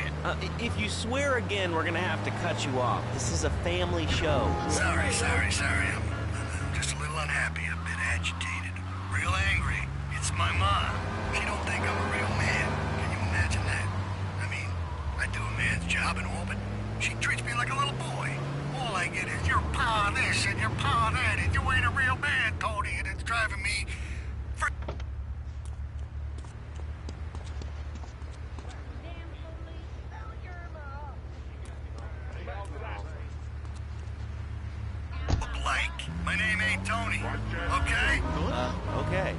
If you swear again, we're gonna have to cut you off. This is a family show. Sorry. I'm just a little unhappy, a bit agitated. Real angry. It's my mom. She don't think I'm a real man. Can you imagine that? I mean, I do a man's job and all, but she treats me like a little boy. All I get is your pa this and your pa that, and you ain't a real man, Tony, and it's driving me for... My name ain't Tony, okay? Okay.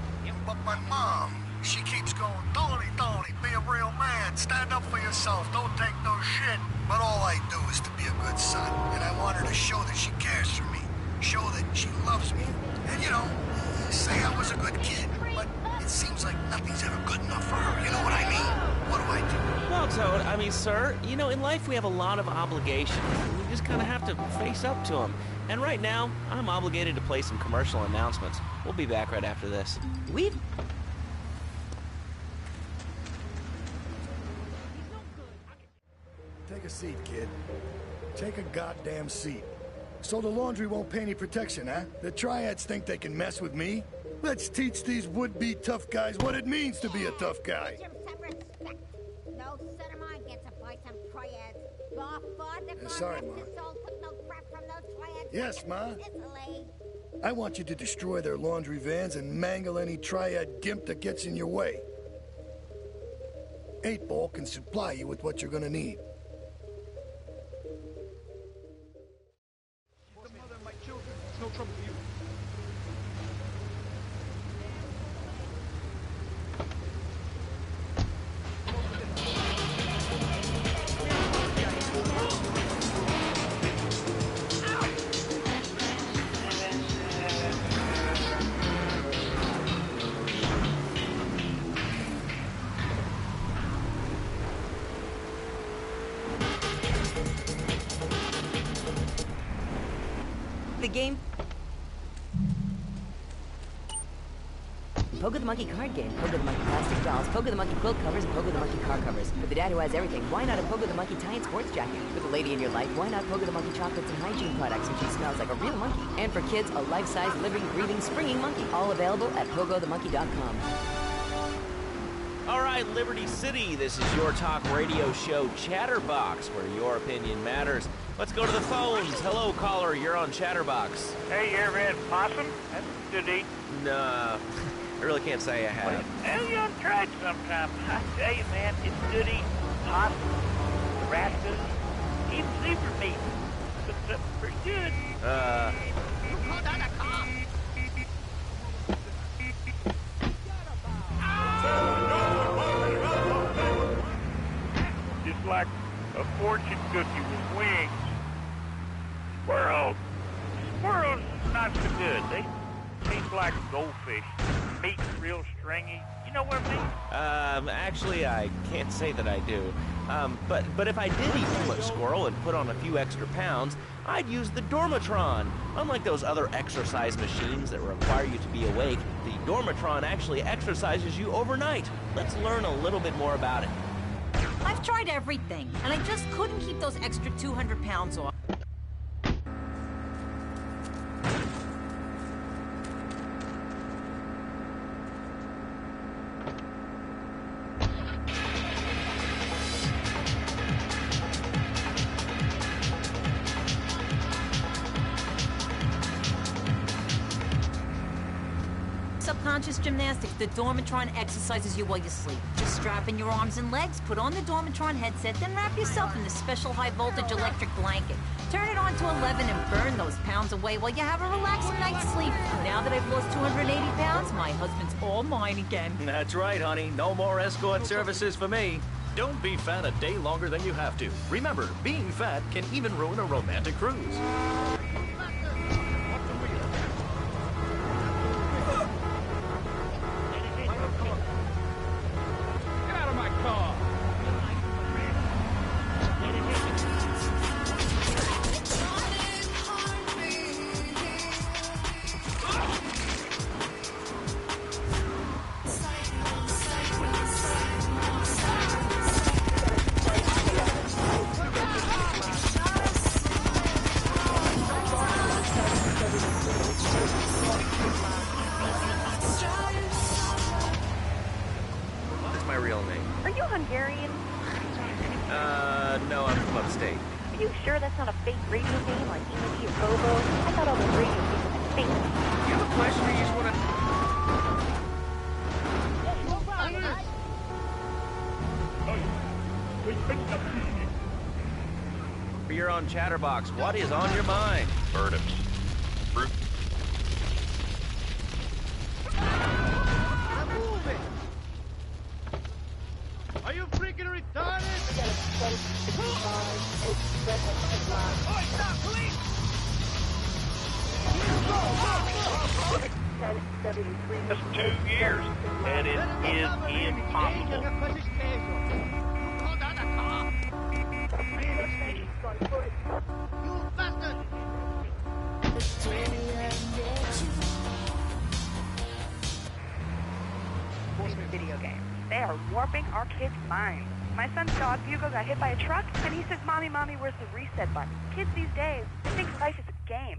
But my mom, she keeps going, Tony, be a real man. Stand up for yourself. Don't take no shit. But all I do is to be a good son. And I want her to show that she cares for me. Show that she loves me. And, you know, say I was a good kid. But it seems like nothing's ever good enough for her. You know what I mean? What do I do? Well, Toad, I mean, worries, sir. You know, in life we have a lot of obligations. We just kind of have to face up to them. And right now, I'm obligated to play some commercial announcements. We'll be back right after this. Take a seat, kid. Take a goddamn seat. So the laundry won't pay any protection, huh? The triads think they can mess with me? Let's teach these would-be tough guys what it means to be a tough guy. No son of mine gets to buy some triads. Your father Sorry, Ma. took no crap from those triads. Yes, Ma. Sicily. I want you to destroy their laundry vans and mangle any triad gimp that gets in your way. 8-Ball can supply you with what you're gonna need. No trouble for you. The game... Pogo the Monkey card game, Pogo the Monkey plastic dolls, Pogo the Monkey quilt covers, and Pogo the Monkey car covers. For the dad who has everything, why not a Pogo the Monkey tie and sports jacket? For the lady in your life, why not Pogo the Monkey chocolates and hygiene products so she smells like a real monkey? And for kids, a life-size, living, breathing, springing monkey. All available at PogoTheMonkey.com. All right, Liberty City, this is your talk radio show Chatterbox, where your opinion matters. Let's go to the phones. Hello, caller, you're on Chatterbox. Hey, you ever had possum? That's good to eat. Nah, I really can't say I have. Well, you ought to try it sometime. I tell you, man, it's good to eat. Possum, rascals, even zebra meat. Cooks up pretty good. Just like a fortune cookie with wings. Squirrels not so good. They taste like goldfish. Meat's real stringy. You know what I mean? Actually, I can't say that I do. But if I did eat too much squirrel and put on a few extra pounds, I'd use the Dormatron. Unlike those other exercise machines that require you to be awake, the Dormatron actually exercises you overnight. Let's learn a little bit more about it. I've tried everything, and I just couldn't keep those extra 200 pounds off. Subconscious gymnastics. The Dormatron exercises you while you sleep. Just strap in your arms and legs, put on the Dormatron headset, then wrap yourself in the special high-voltage electric blanket. Turn it on to 11 and burn those pounds away while you have a relaxing night's sleep. Now that I've lost 280 pounds, my husband's all mine again. That's right, honey. No more escort services for me. Don't be fat a day longer than you have to. Remember, being fat can even ruin a romantic cruise. No, I'm from upstate. Are you sure that's not a fake radio game like EMT or Bobo? I thought all those radio games were fake. You have a question or you just want to... You're on Chatterbox. What is on your mind? Burnham. Fruit. Are you freaking retarded? Oi, stop, police! That's 2 years, and it is impossible. warping our kids' minds. My son's dog, Bugle, got hit by a truck, and he says, Mommy, Mommy, where's the reset button? Kids these days, they think life is a game.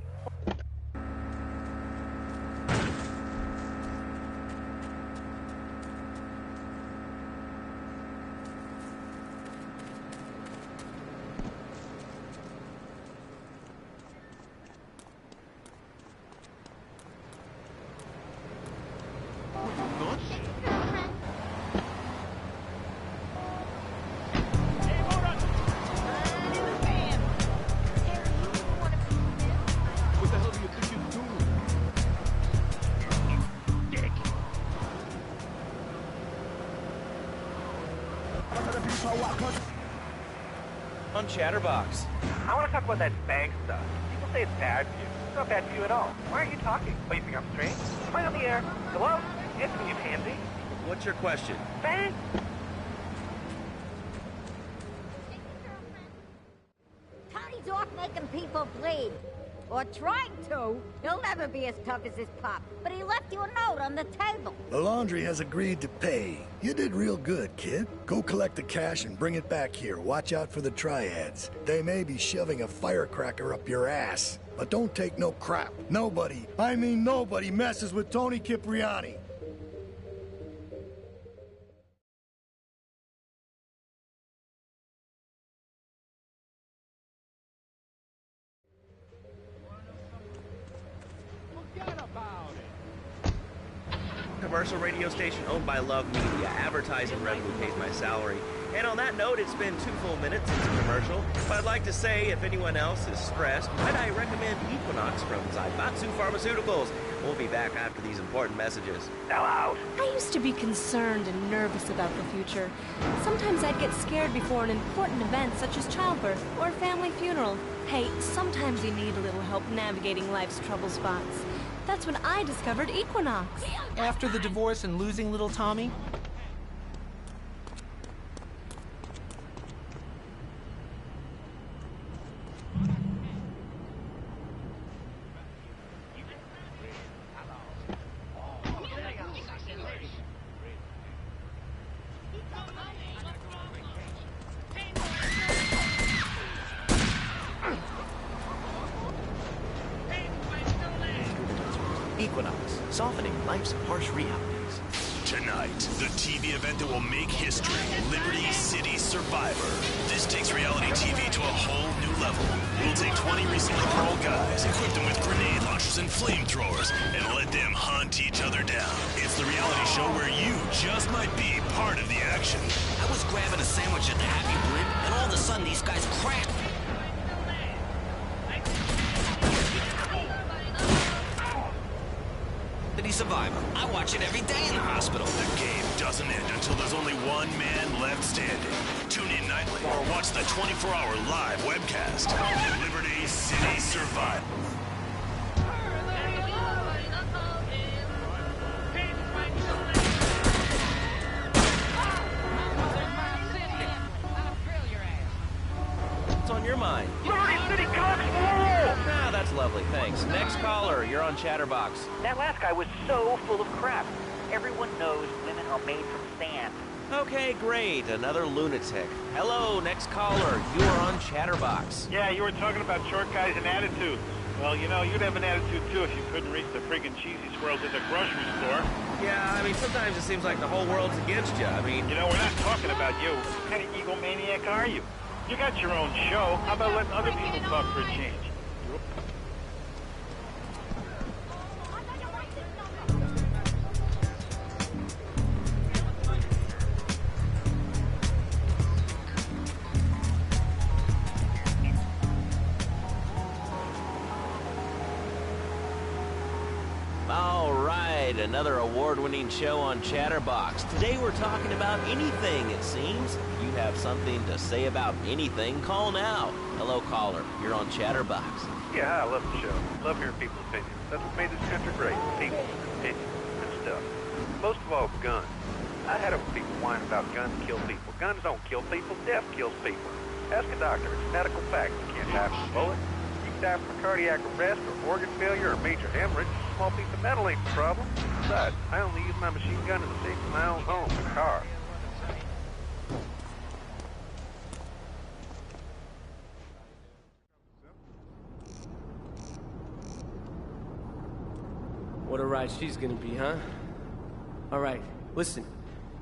On Chatterbox. I want to talk about that bank stuff. People say it's bad for you. It's not bad for you at all. Why aren't you talking? Oh, you think I'm strange? Am I on the air? Hello? Answer me, you pansy. What's your question? Bang! Tony's off making people bleed. Or trying to. He'll never be as tough as his pop. But he left you a note on the table. The laundry has agreed to pay. You did real good, kid. Go collect the cash and bring it back here. Watch out for the triads. They may be shoving a firecracker up your ass. But don't take no crap. Nobody, I mean nobody, messes with Tony Cipriani. Commercial radio station owned by Love Media. Advertising revenue pays my salary. And on that note, it's been 2 full minutes since the commercial. But I'd like to say, if anyone else is stressed, might I recommend Equinox from Zaibatsu Pharmaceuticals. We'll be back after these important messages. Now out! I used to be concerned and nervous about the future. Sometimes I'd get scared before an important event such as childbirth or a family funeral. Hey, sometimes you need a little help navigating life's trouble spots. That's when I discovered Equinox. After the divorce and losing little Tommy? Equinox, softening life's harsh realities. Tonight, the TV event that will make history, Liberty City Survivor. This takes reality TV to a whole new level. We'll take 20 recently paroled guys, equip them with grenade launchers and flamethrowers, and let them hunt each other down. It's the reality show where you just might be part of the action. I was grabbing a sandwich at the Happy Blimp, and all of a sudden these guys cracked. Survivor. I watch it every day in the hospital. The game doesn't end until there's only one man left standing. Tune in nightly or watch the 24-hour live webcast. Liberty City Survivor. What's on your mind? Liberty City Cops! Ah, that's lovely, thanks. Next caller, you're on Chatterbox. That last guy was so full of crap. Everyone knows women are made from sand. Okay, great. Another lunatic. Hello, next caller. You are on Chatterbox. Yeah, you were talking about short guys and attitudes. Well, you know, you'd have an attitude too if you couldn't reach the friggin' cheesy squirrels at the grocery store. Yeah, I mean, sometimes it seems like the whole world's against you. I mean... You know, we're not talking about you. What kind of egomaniac are you? You got your own show. How about letting other people talk for a change? All right, another award-winning show on Chatterbox. Today we're talking about anything, it seems. If you have something to say about anything, call now. Hello, caller. You're on Chatterbox. Yeah, I love the show. Love hearing people's opinions. That's what made this country great. People, opinions, and stuff. Most of all, guns. I had over people whining about guns kill people. Guns don't kill people. Death kills people. Ask a doctor. It's a medical fact. You can't die from a bullet. You can die from a cardiac arrest or organ failure or major hemorrhage. A small piece of metal ain't the problem. Besides, I only use my machine gun in the safety of my own home, the car. ride she's gonna be, huh? All right, listen.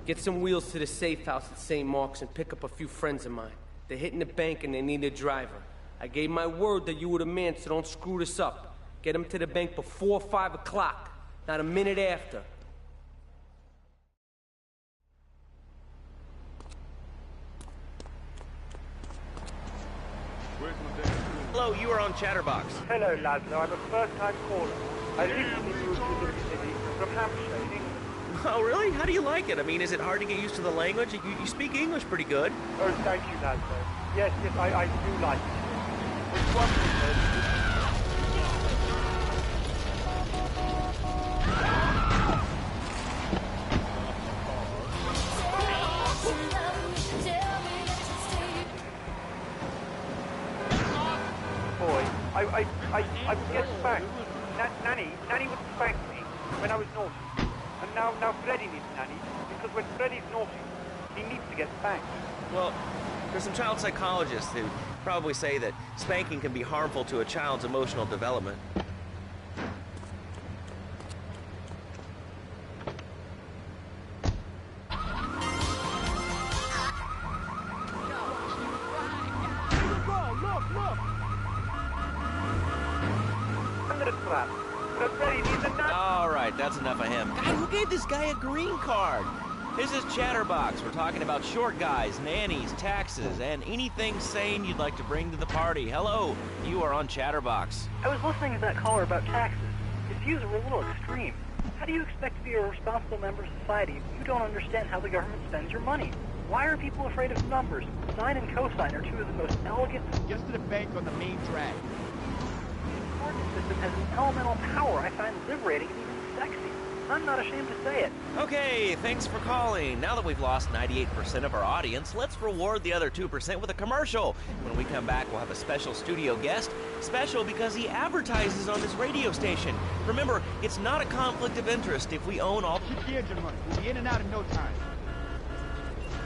Get some wheels to the safe house at St. Mark's and pick up a few friends of mine. They're hitting the bank and they need a driver. I gave my word that you were the man, so don't screw this up. Get them to the bank before 5 o'clock, not a minute after. Hello, you are on Chatterbox. Hello, Laszlo. I'm a first-time caller. I recently moved to Liberty City from Hampshire in England. Oh, really? How do you like it? I mean, is it hard to get used to the language? You speak English pretty good. Oh, thank you, Laszlo. Yes, I do like it. It's wonderful. I would get spanked. Nanny would spank me when I was naughty. And now Freddy needs Nanny, because when Freddy's naughty, he needs to get spanked. Well, there's some child psychologists who probably say that spanking can be harmful to a child's emotional development. All right, that's enough of him. God, who gave this guy a green card? This is Chatterbox. We're talking about short guys, nannies, taxes, and anything sane you'd like to bring to the party. Hello, you are on Chatterbox. I was listening to that caller about taxes. His views were a little extreme. How do you expect to be a responsible member of society if you don't understand how the government spends your money? Why are people afraid of numbers? Sine and cosine are two of the most elegant... Just to the bank on the main drag. The coordinate system has an elemental power I find liberating and even sexy. I'm not ashamed to say it. Okay, thanks for calling. Now that we've lost 98% of our audience, let's reward the other 2% with a commercial. When we come back, we'll have a special studio guest. Special because he advertises on this radio station. Remember, it's not a conflict of interest if we own all... Keep the engine running. We'll be in and out in no time.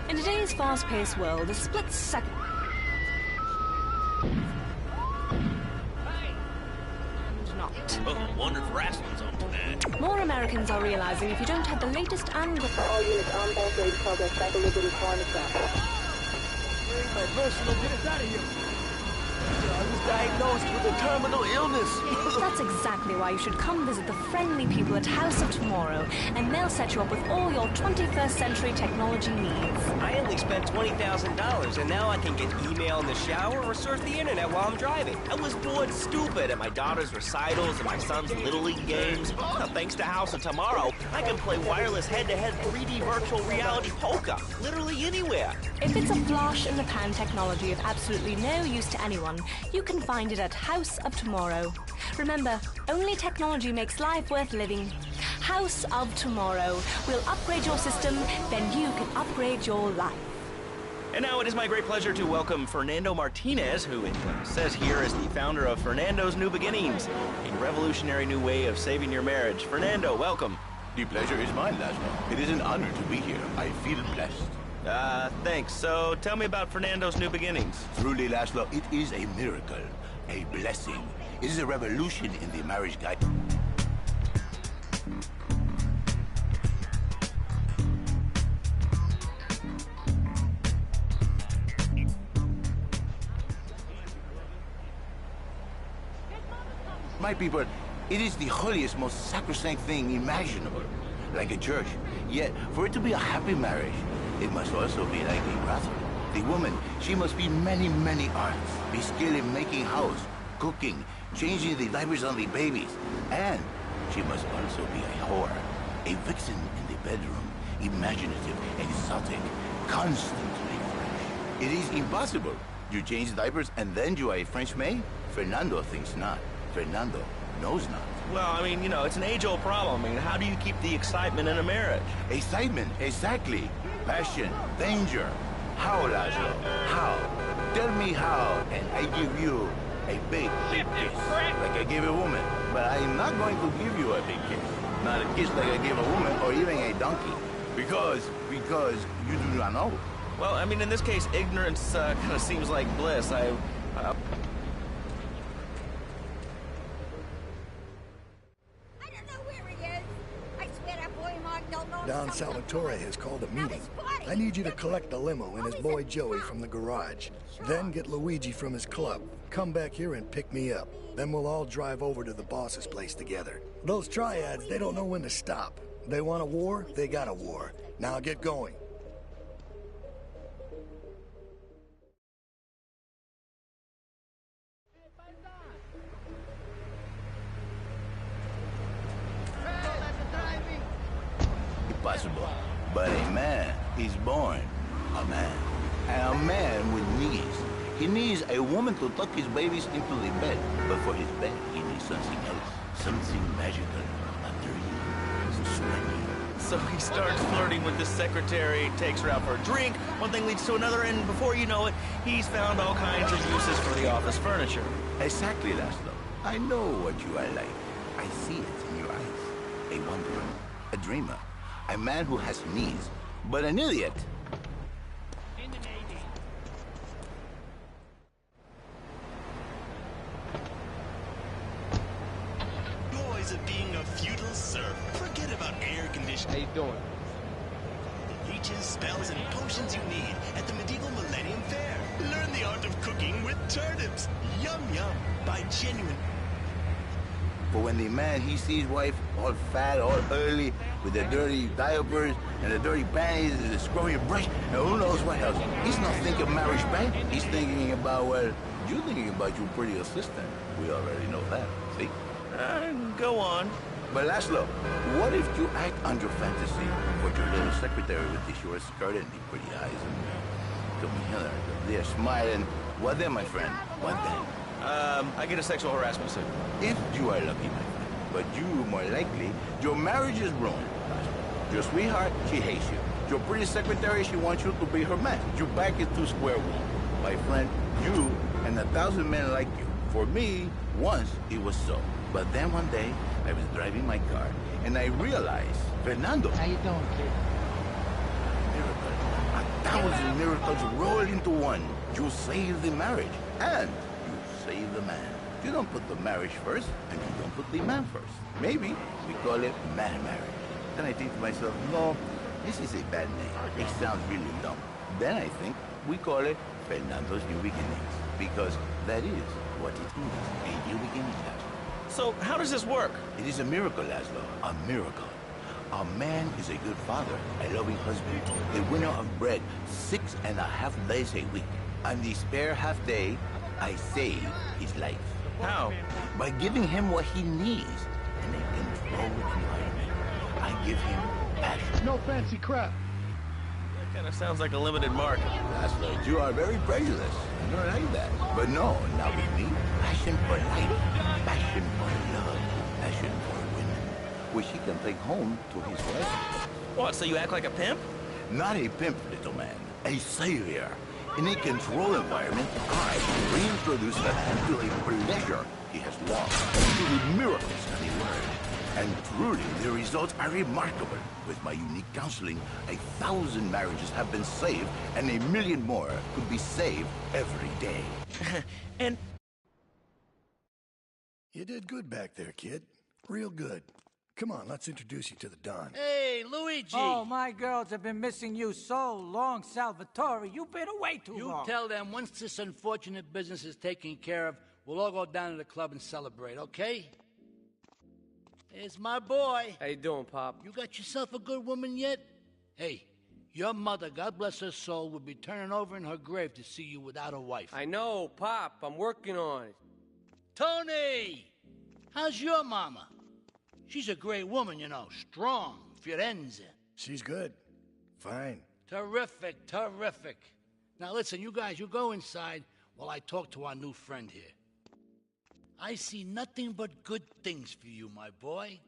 In today's fast-paced world, a split second... Oh, wonder if wrestling's on tonight. More Americans are realizing if you don't have the latest and... All units on board ready to progress back to Liberty Corner South. My personal, get us out of here. I was diagnosed with a terminal illness. That's exactly why you should come visit the friendly people at House of Tomorrow, and they'll set you up with all your 21st century technology needs. I only spent $20,000, and now I can get email in the shower or surf the internet while I'm driving. I was bored stupid at my daughter's recitals and my son's Little League games. Thanks to House of Tomorrow, I can play wireless head-to-head 3D virtual reality poker, literally anywhere. If it's a flash-in-the-pan technology of absolutely no use to anyone, you can find it at House of Tomorrow. Remember, only technology makes life worth living. House of Tomorrow. We'll upgrade your system, then you can upgrade your life. And now it is my great pleasure to welcome Fernando Martinez, who it says here is the founder of Fernando's New Beginnings, a revolutionary new way of saving your marriage. Fernando, welcome. The pleasure is mine, Laszlo. It is an honor to be here. I feel blessed. Thanks. So tell me about Fernando's New Beginnings. Truly, Laszlo, it is a miracle, a blessing. It is a revolution in the marriage guide. My people, it is the holiest, most sacrosanct thing imaginable, like a church. Yet, for it to be a happy marriage, it must also be like a brothel. The woman, she must be many, many arts, be skilled in making house, cooking, changing the diapers on the babies, and she must also be a whore, a vixen in the bedroom, imaginative, exotic, constantly fresh. It is impossible. You change the diapers and then you are a French maid? Fernando thinks not. Fernando knows not. Well, I mean, you know, it's an age-old problem. I mean, how do you keep the excitement in a marriage? Excitement, exactly. Passion, danger. How, Laszlo? How? Tell me how, and I give you a big, big kiss, like I gave a woman. But I'm not going to give you a big kiss. Not a kiss like I gave a woman or even a donkey. Because you do not know. Well, I mean, in this case, ignorance kind of seems like bliss. I don't know where he is. Don Salvatore has called a meeting. I need you to collect the limo and his boy Joey from the garage. Then get Luigi from his club. Come back here and pick me up. Then we'll all drive over to the boss's place together. Those triads, they don't know when to stop. They want a war, they got a war. Now get going. Impossible. But a man is born a man. And a man with knees. He needs a woman to tuck his babies into the bed. But for his bed, he needs something else. Something magical. So he starts flirting with the secretary, takes her out for a drink, one thing leads to another, and before you know it, he's found all kinds of uses for the office furniture. Exactly, Laszlo. I know what you are like. I see it in your eyes. A wanderer, a dreamer, a man who has knees, but an idiot. Joys of being a feudal serf. Forget about air conditioning. How you doing? The leeches, spells, and potions you need at the Medieval Millennium Fair. Learn the art of cooking with turnips. Yum yum. By genuine. But when the man, he sees wife all fat, all early, with the dirty diapers and the dirty panties and the scrubby brush, and who knows what else. He's not thinking marriage, right? He's thinking about, well, you're thinking about your pretty assistant. We already know that, see? Go on. But Laszlo, what if you act on your fantasy for your little secretary with the short skirt and the pretty eyes and come here, they're smiling. What then, my friend? What then? I get a sexual harassment suit. If you are lucky, my friend. But you, more likely, your marriage is ruined. Your sweetheart, she hates you. Your pretty secretary, she wants you to be her man. You back it to square one. My friend, you and 1,000 men like you. For me, once it was so. But then one day, I was driving my car, and I realized, Fernando. How you doing, kid? Miracle. 1,000 miracles roll into one. You save the marriage, and you save the man. You don't put the marriage first, and you don't put the man first. Maybe we call it man marriage. Then I think to myself, no, this is a bad name. It sounds really dumb. Then I think we call it Fernando's New Beginnings, because that is what it is, a new beginning. So how does this work? It is a miracle, Laszlo, a miracle. A man is a good father, a loving husband, the winner of bread 6.5 days a week. On the spare half day, I save his life. How? By giving him what he needs in a controlled environment. I give him passion. No fancy crap. That kind of sounds like a limited market. That's right. You are very prejudiced. I don't like that. But no, now with me, passion for life, passion for love, passion for women, which he can take home to his wife. What, so you act like a pimp? Not a pimp, little man. A savior. In a controlled environment, I reintroduce the man to a pleasure he has lost, to the miracles of the word. And truly, the results are remarkable. With my unique counseling, 1,000 marriages have been saved, and 1 million more could be saved every day. And you did good back there, kid. Real good. Come on, let's introduce you to the Don. Hey, Luigi! Oh, my girls have been missing you so long, Salvatore. You've been away too long. You tell them once this unfortunate business is taken care of, we'll all go down to the club and celebrate, okay? There's my boy. How you doing, Pop? You got yourself a good woman yet? Hey, your mother, God bless her soul, would be turning over in her grave to see you without a wife. I know, Pop. I'm working on it. Tony! How's your mama? She's a great woman, you know. Strong. Firenze. She's good. Fine. Terrific, terrific. Now listen, you guys, you go inside while I talk to our new friend here. I see nothing but good things for you, my boy.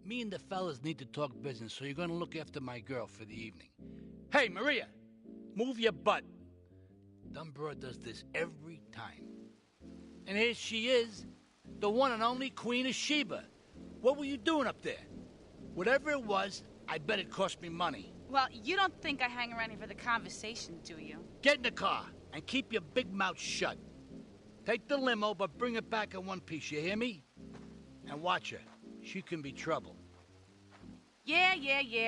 Me and the fellas need to talk business, so you're gonna look after my girl for the evening. Hey, Maria, move your butt. Dumb broad does this every time. And here she is, the one and only Queen of Sheba. What were you doing up there? Whatever it was, I bet it cost me money. Well, you don't think I hang around here for the conversation, do you? Get in the car and keep your big mouth shut. Take the limo, but bring it back in one piece, you hear me? And watch her. She can be trouble. Yeah.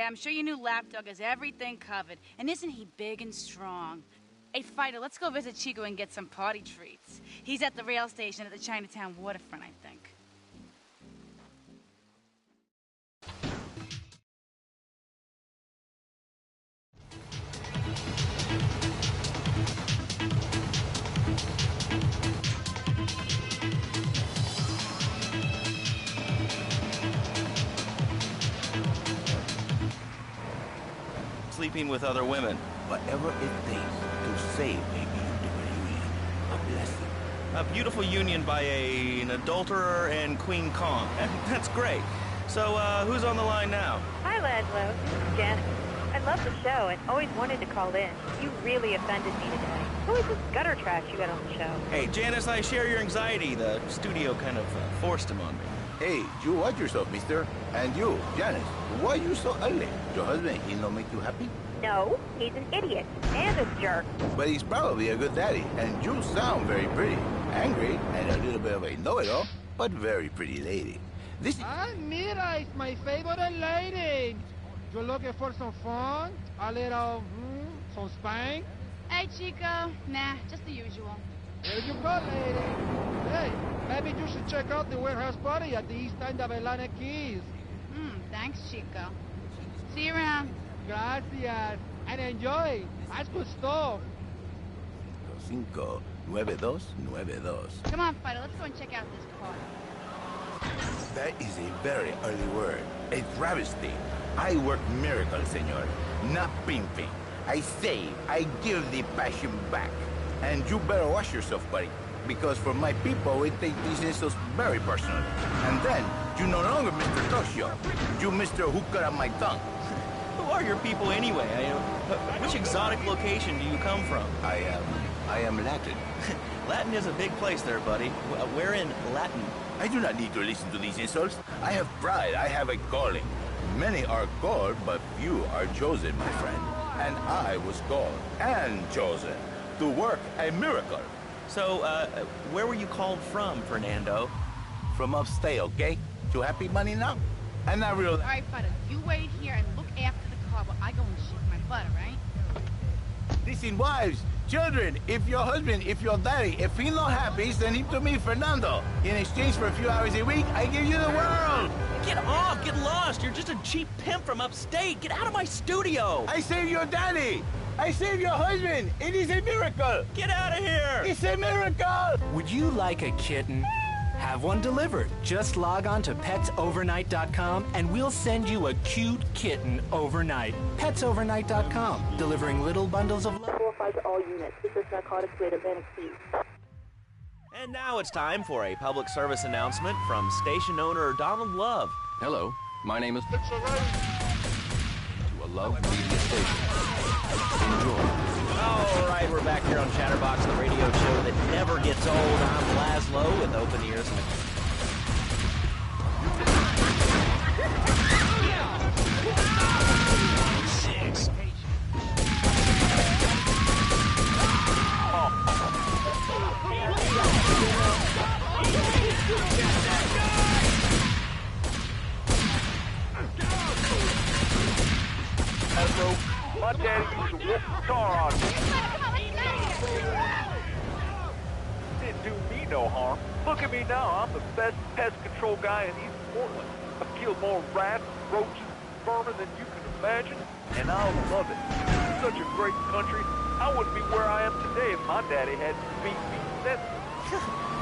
I'm sure your new lapdog has everything covered. And isn't he big and strong? Hey, Fighter, let's go visit Chico and get some party treats. He's at the rail station at the Chinatown waterfront, I think. Sleeping with other women. Whatever it takes to save a beautiful union. A blessing. A beautiful union by an adulterer and Queen Kong. That's great. So, who's on the line now? Hi, Laszlo. This is Janet. I love the show and always wanted to call in. You really offended me today. Who is this gutter trash you got on the show? Hey, Janice, I share your anxiety. The studio kind of forced him on me. Hey, you watch yourself, mister. And you, Janice, why you so ugly? Your husband, he don't make you happy? No, he's an idiot and a jerk. But he's probably a good daddy, and you sound very pretty. Angry, and a little bit of a know-it-all, but very pretty lady. This is... Ah, mira, it's my favorite lady. You looking for some fun? A little, some spank? Hey, Chico. Nah, just the usual. There you go, lady. Hey, maybe you should check out the warehouse party at the east end of Atlantic Keys. Thanks, Chico. See you around. Gracias. And enjoy. That's good stuff. 59292. Come on, Fido, let's go and check out this car. That is a very early word. A travesty. I work miracles, senor. Not pimping. I save. I give the passion back. And you better watch yourself, buddy. Because for my people, we take these insults very personally. And then, you no longer Mr. Toshio. You Mr. Who cut out my tongue. Who are your people anyway? Which exotic location do you come from? I am Latin. Latin is a big place there, buddy. Where in Latin? I do not need to listen to these insults. I have pride. I have a calling. Many are called, but few are chosen, my friend. And I was called and chosen to work a miracle. So, where were you called from, Fernando? From upstate, okay? To happy money now? And I real... All right, Fido, you wait here and look after the car while I go and shake my butt, all right? Listen, wives, children, if your husband, if your daddy, if he's not happy, send him to me, Fernando. In exchange for a few hours a week, I give you the world. Get off, get lost. You're just a cheap pimp from upstate. Get out of my studio. I saved your daddy. I saved your husband. It is a miracle. Get out of here. It's a miracle. Would you like a kitten? Have one delivered. Just log on to petsovernight.com and we'll send you a cute kitten overnight. Petsovernight.com, delivering little bundles of love. 4-5 to all units. This is narcotics rate Atlantic Keys. And now it's time for a public service announcement from station owner Donald Love. Hello, my name is... To a Love Media station. Enjoy. All right, we're back here on Chatterbox, the radio show that never gets old. I'm Laszlo with open ears. My daddy used to whoop the tar on me. Didn't do me no harm. Look at me now. I'm the best pest control guy in East Portland. I've killed more rats, roaches, vermin than you can imagine, and I love it. It's such a great country. I wouldn't be where I am today if my daddy hadn't beat me senseless.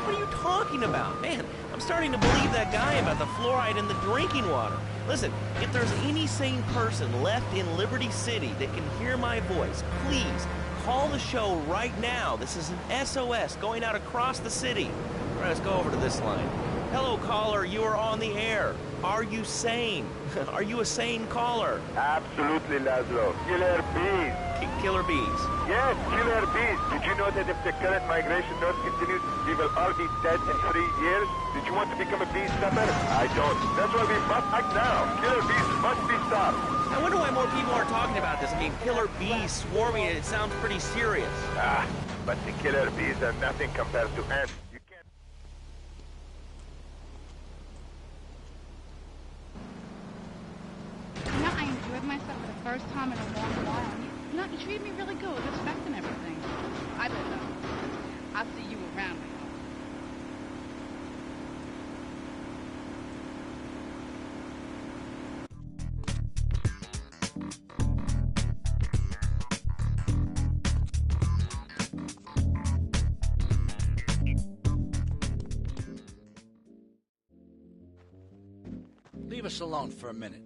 What are you talking about? Man, I'm starting to believe that guy about the fluoride in the drinking water. Listen, if there's any sane person left in Liberty City that can hear my voice, please call the show right now. This is an SOS going out across the city. All right, let's go over to this line. Hello, caller. You are on the air. Are you sane? Are you a sane caller? Absolutely, Laszlo. Killer bees. Killer bees? Yes, killer bees. Did you know that if the current migration north continues, we will all be dead in 3 years? Did you want to become a bee stopper? I don't. That's why we must act now. Killer bees must be stopped. I wonder why more people are talking about this. I mean, killer bees swarming, it sounds pretty serious. But the killer bees are nothing compared to ants. You know, I enjoyed myself for the first time in a long while. You know, you treated me really good with respect and everything. I better know. I'll see you around. Leave us alone for a minute.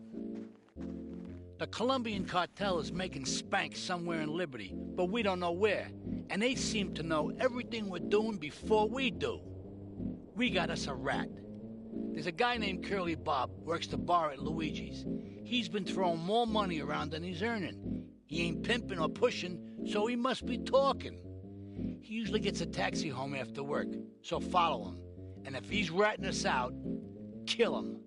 The Colombian cartel is making spank somewhere in Liberty, but we don't know where. And they seem to know everything we're doing before we do. We got us a rat. There's a guy named Curly Bob, works the bar at Luigi's. He's been throwing more money around than he's earning. He ain't pimping or pushing, so he must be talking. He usually gets a taxi home after work, so follow him. And if he's ratting us out, kill him.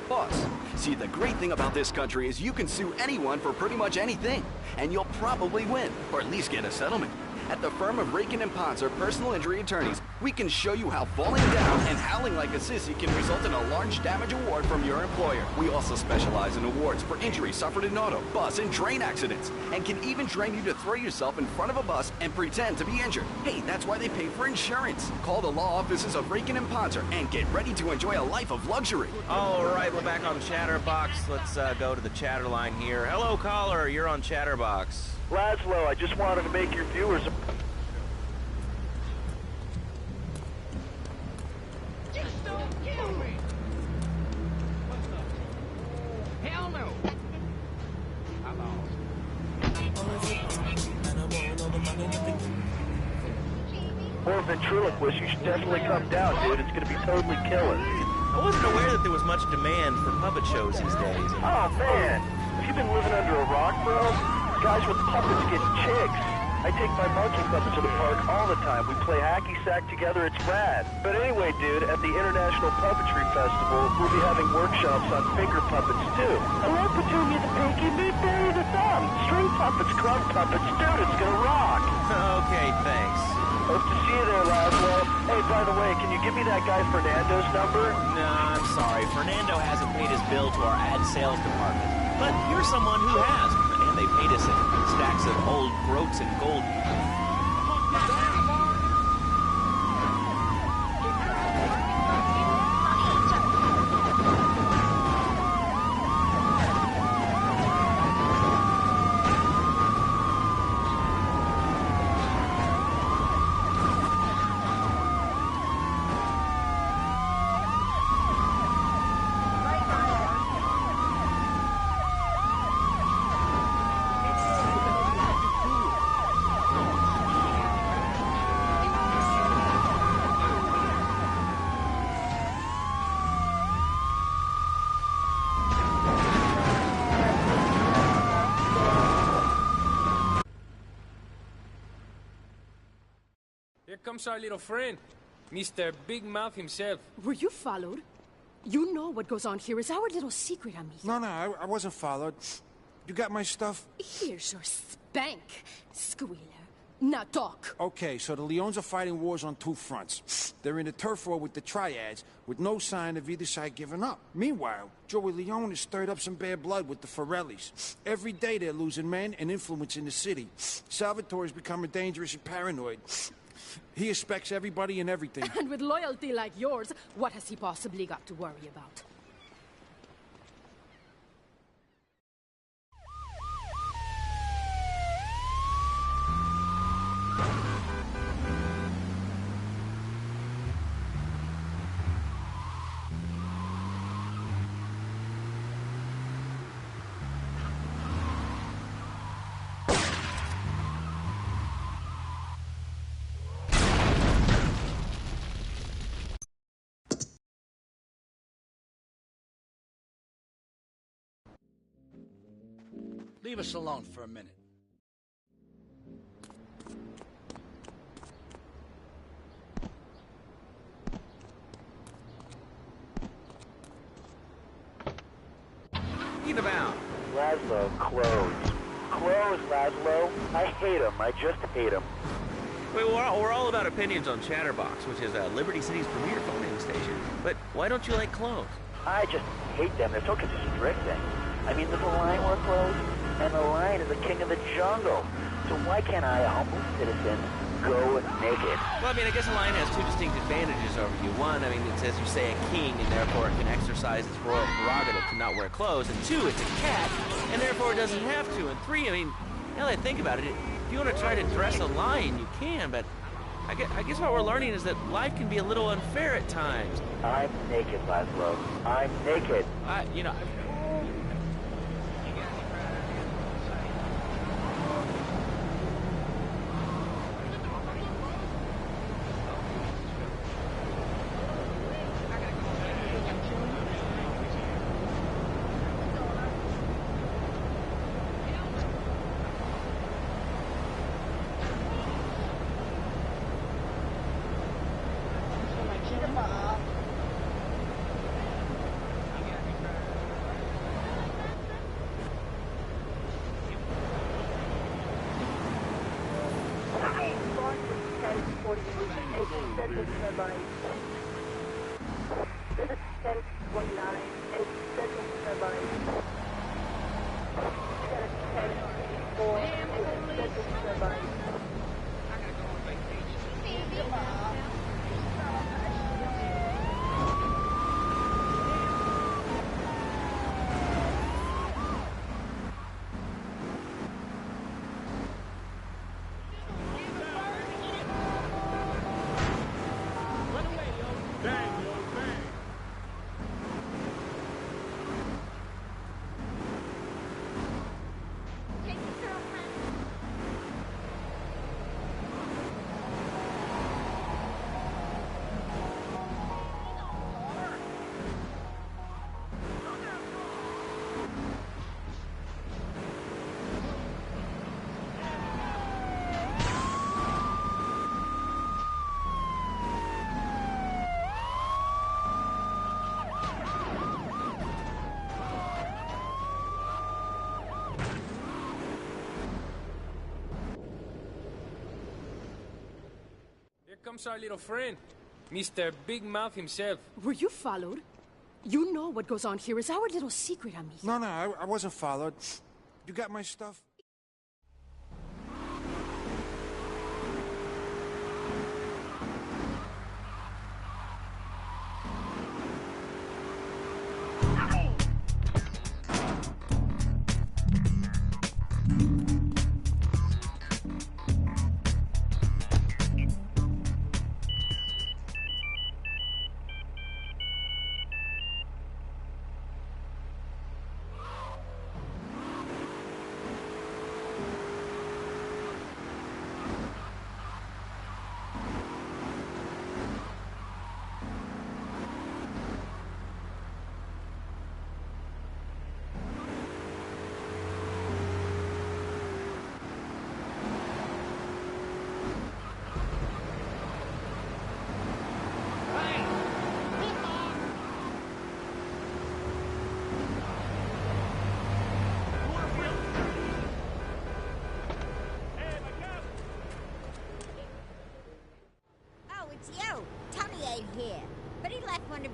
Boss, see, the great thing about this country is you can sue anyone for pretty much anything, and you'll probably win, or at least get a settlement. At the firm of Rakin & Ponser Personal Injury Attorneys, we can show you how falling down and howling like a sissy can result in a large damage award from your employer. We also specialize in awards for injuries suffered in auto, bus, and train accidents, and can even train you to throw yourself in front of a bus and pretend to be injured. Hey, that's why they pay for insurance. Call the law offices of Rakin & Ponser and get ready to enjoy a life of luxury. All right, we're back on Chatterbox. Let's go to the chatter line here. Hello, caller. You're on Chatterbox. Laszlo, I just wanted to make your viewers... Just don't kill me! Hell no! More ventriloquist, you should definitely come down, dude. It's gonna be totally killer. I wasn't aware that there was much demand for puppet shows these days. Oh, man. Have you been living under a rock, bro? Guys with puppets get chicks. I take my monkey puppet to the park all the time. We play hacky sack together. It's rad. But anyway, dude, at the International Puppetry Festival, we'll be having workshops on finger puppets, too. Hello, Petunia the Pinky, meet Barry the Thumb. String puppets, club puppets. Dude, it's gonna rock. Okay, thanks. Hope to see you there, Laszlo. Hey, by the way, can you give me that guy Fernando's number? No, I'm sorry. Fernando hasn't paid his bill to our ad sales department. But you're someone who has, and they paid us in stacks of old groats and gold. Here comes our little friend, Mr. Big Mouth himself. Were you followed? You know what goes on here is our little secret, amigo. No, I wasn't followed. You got my stuff? Here's your spank, squealer. Now talk. Okay, so the Leones are fighting wars on two fronts. They're in a turf war with the Triads, with no sign of either side giving up. Meanwhile, Joey Leone has stirred up some bad blood with the Forellis. Every day they're losing men and influence in the city. Salvatore's becoming dangerous and paranoid. He expects everybody and everything. And with loyalty like yours, what has he possibly got to worry about? Leave us alone for a minute. Eat about. Laszlo, close. Close, Laszlo. I hate him. I just hate him. Wait, we're all about opinions on Chatterbox, which is Liberty City's premier phone-in station. But why don't you like clones? I just hate them. They're so constricting. I mean, there's a line we're closed, and the lion is the king of the jungle. So why can't I, a humble citizen, go naked? Well, I mean, I guess a lion has two distinct advantages over you. One, I mean, it's, as you say, a king, and therefore it can exercise its royal prerogative to not wear clothes. And two, it's a cat, and therefore it doesn't have to. And three, I mean, now that I think about it, if you want to try to dress a lion, you can, but I guess what we're learning is that life can be a little unfair at times. I'm naked, Laszlo. I'm naked. You know... Comes our little friend, Mr. Big Mouth himself. Were you followed? You know what goes on here is our little secret, amigo. No, I wasn't followed. You got my stuff?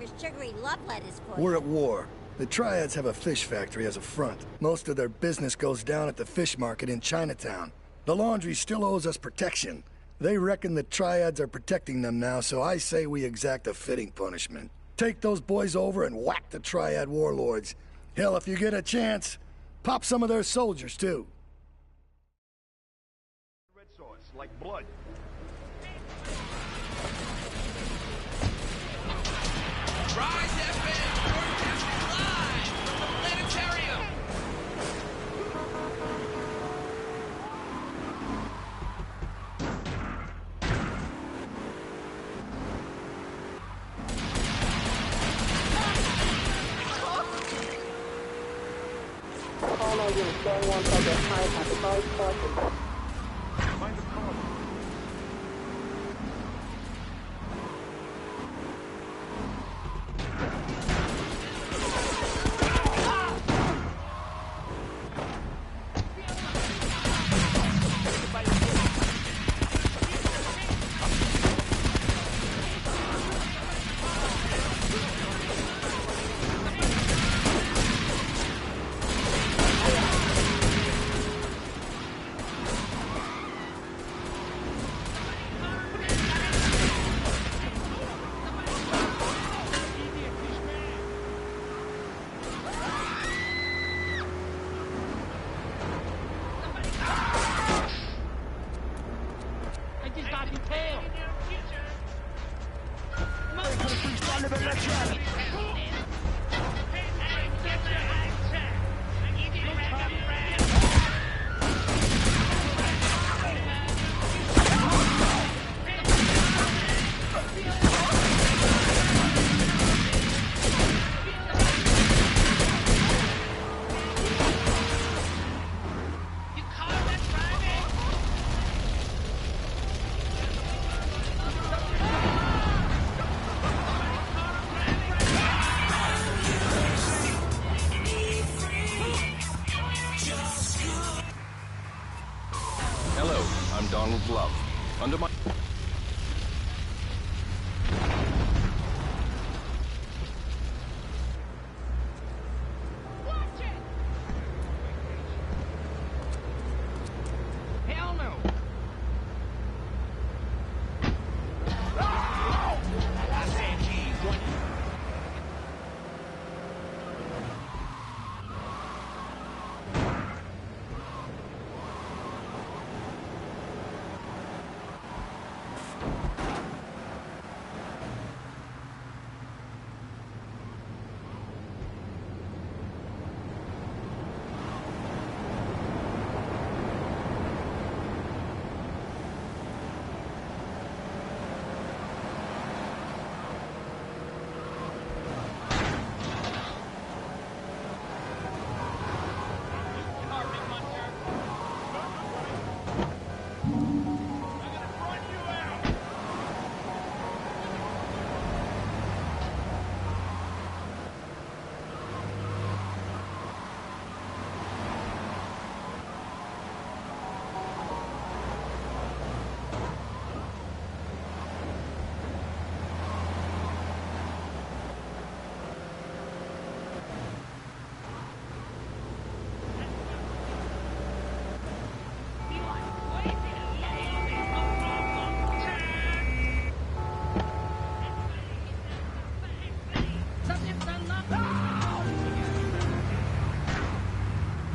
his sugary love letters for We're you. at war. The Triads have a fish factory as a front. Most of their business goes down at the fish market in Chinatown. The Laundry still owes us protection. They reckon the Triads are protecting them now, so I say we exact a fitting punishment. Take those boys over and whack the Triad warlords. Hell, if you get a chance, pop some of their soldiers, too. Red sauce, like blood. Rise FM, broadcasting live from the planetarium. Call all units, bearing 1 progress, high traffic, noise, caution. Find the car. Donald Love. Under my... Hell no!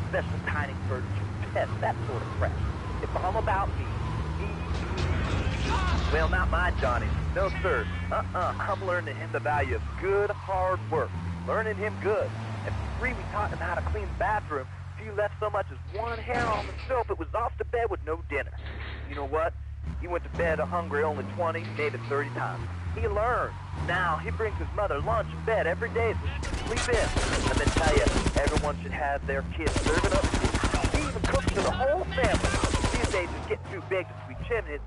Special tiny bird pet, that sort of crap. If I'm about me, well, not my Johnny. No, sir. I'm learning him the value of good, hard work. Learning him good. And for free, we taught him how to clean the bathroom. If you left so much as one hair on the soap, it was off to bed with no dinner. You know what? He went to bed hungry only 20, maybe 30 times. He learned. Now, he brings his mother lunch and bed every day so she can sleep in. Let me tell you, everyone should have their kids serving up food. He even cooks for the whole family. These days, it's getting too big to sweep chimneys.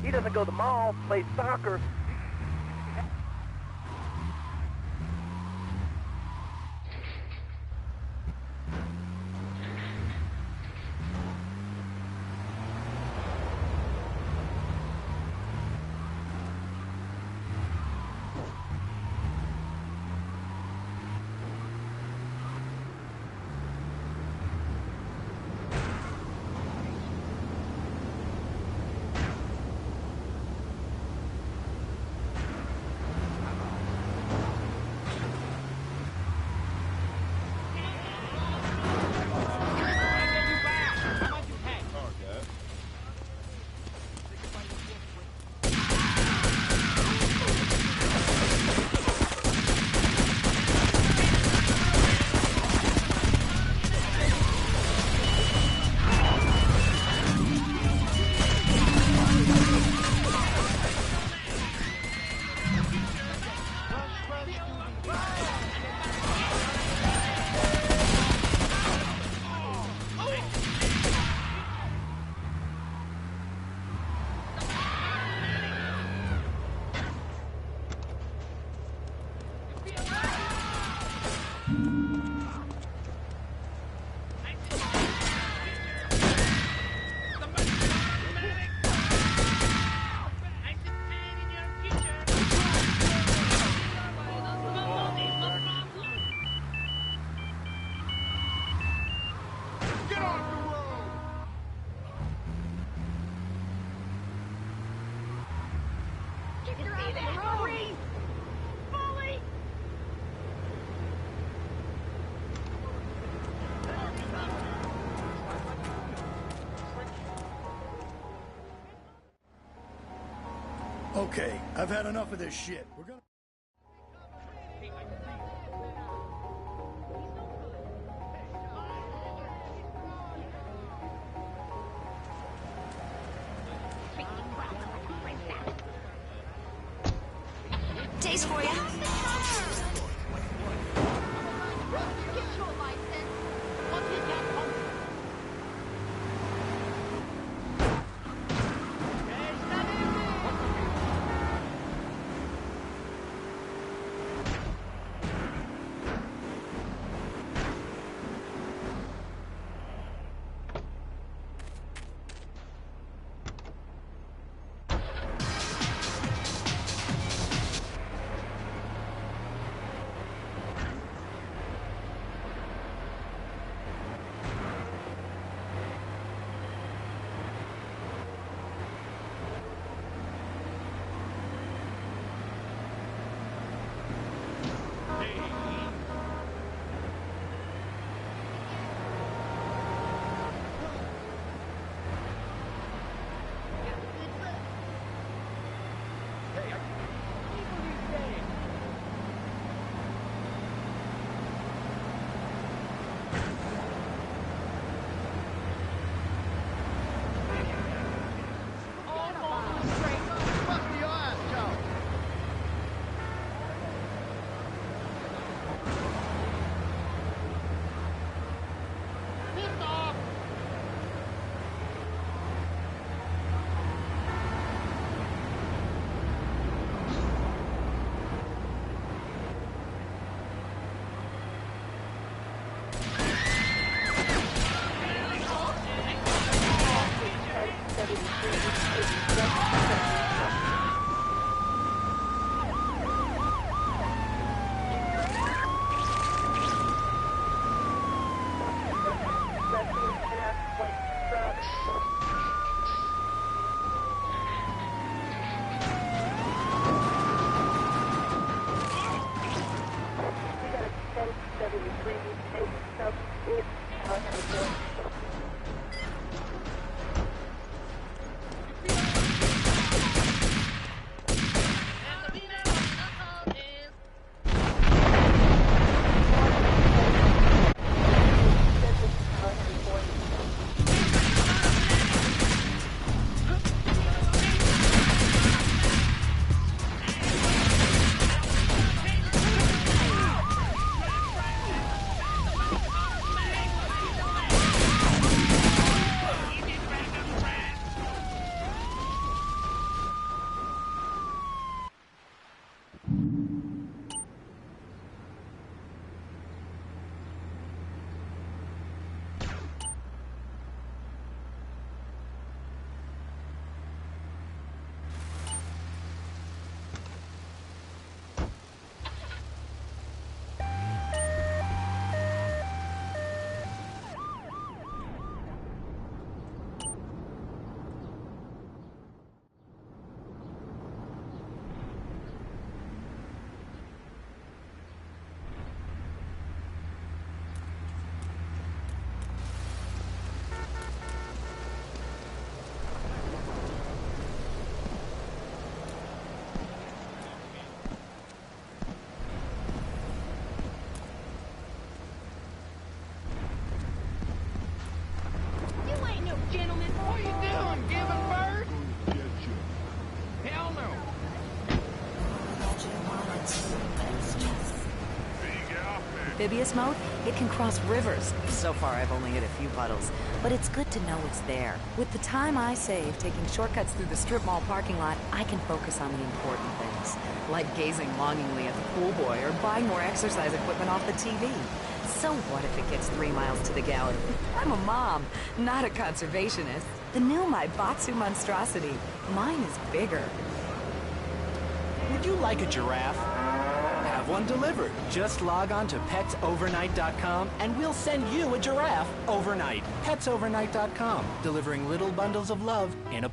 He doesn't go to the mall, play soccer. Okay, I've had enough of this shit. We're gonna... Taste for you. Amphibious mode, it can cross rivers. So far, I've only hit a few puddles, but it's good to know it's there. With the time I save taking shortcuts through the strip mall parking lot, I can focus on the important things, like gazing longingly at the pool boy or buying more exercise equipment off the TV. So what if it gets 3 miles to the gallon? I'm a mom, not a conservationist. The new Maibatsu monstrosity. Mine is bigger. Would you like a giraffe? Have one delivered. Just log on to petsovernight.com and we'll send you a giraffe overnight. Petsovernight.com, delivering little bundles of love in a...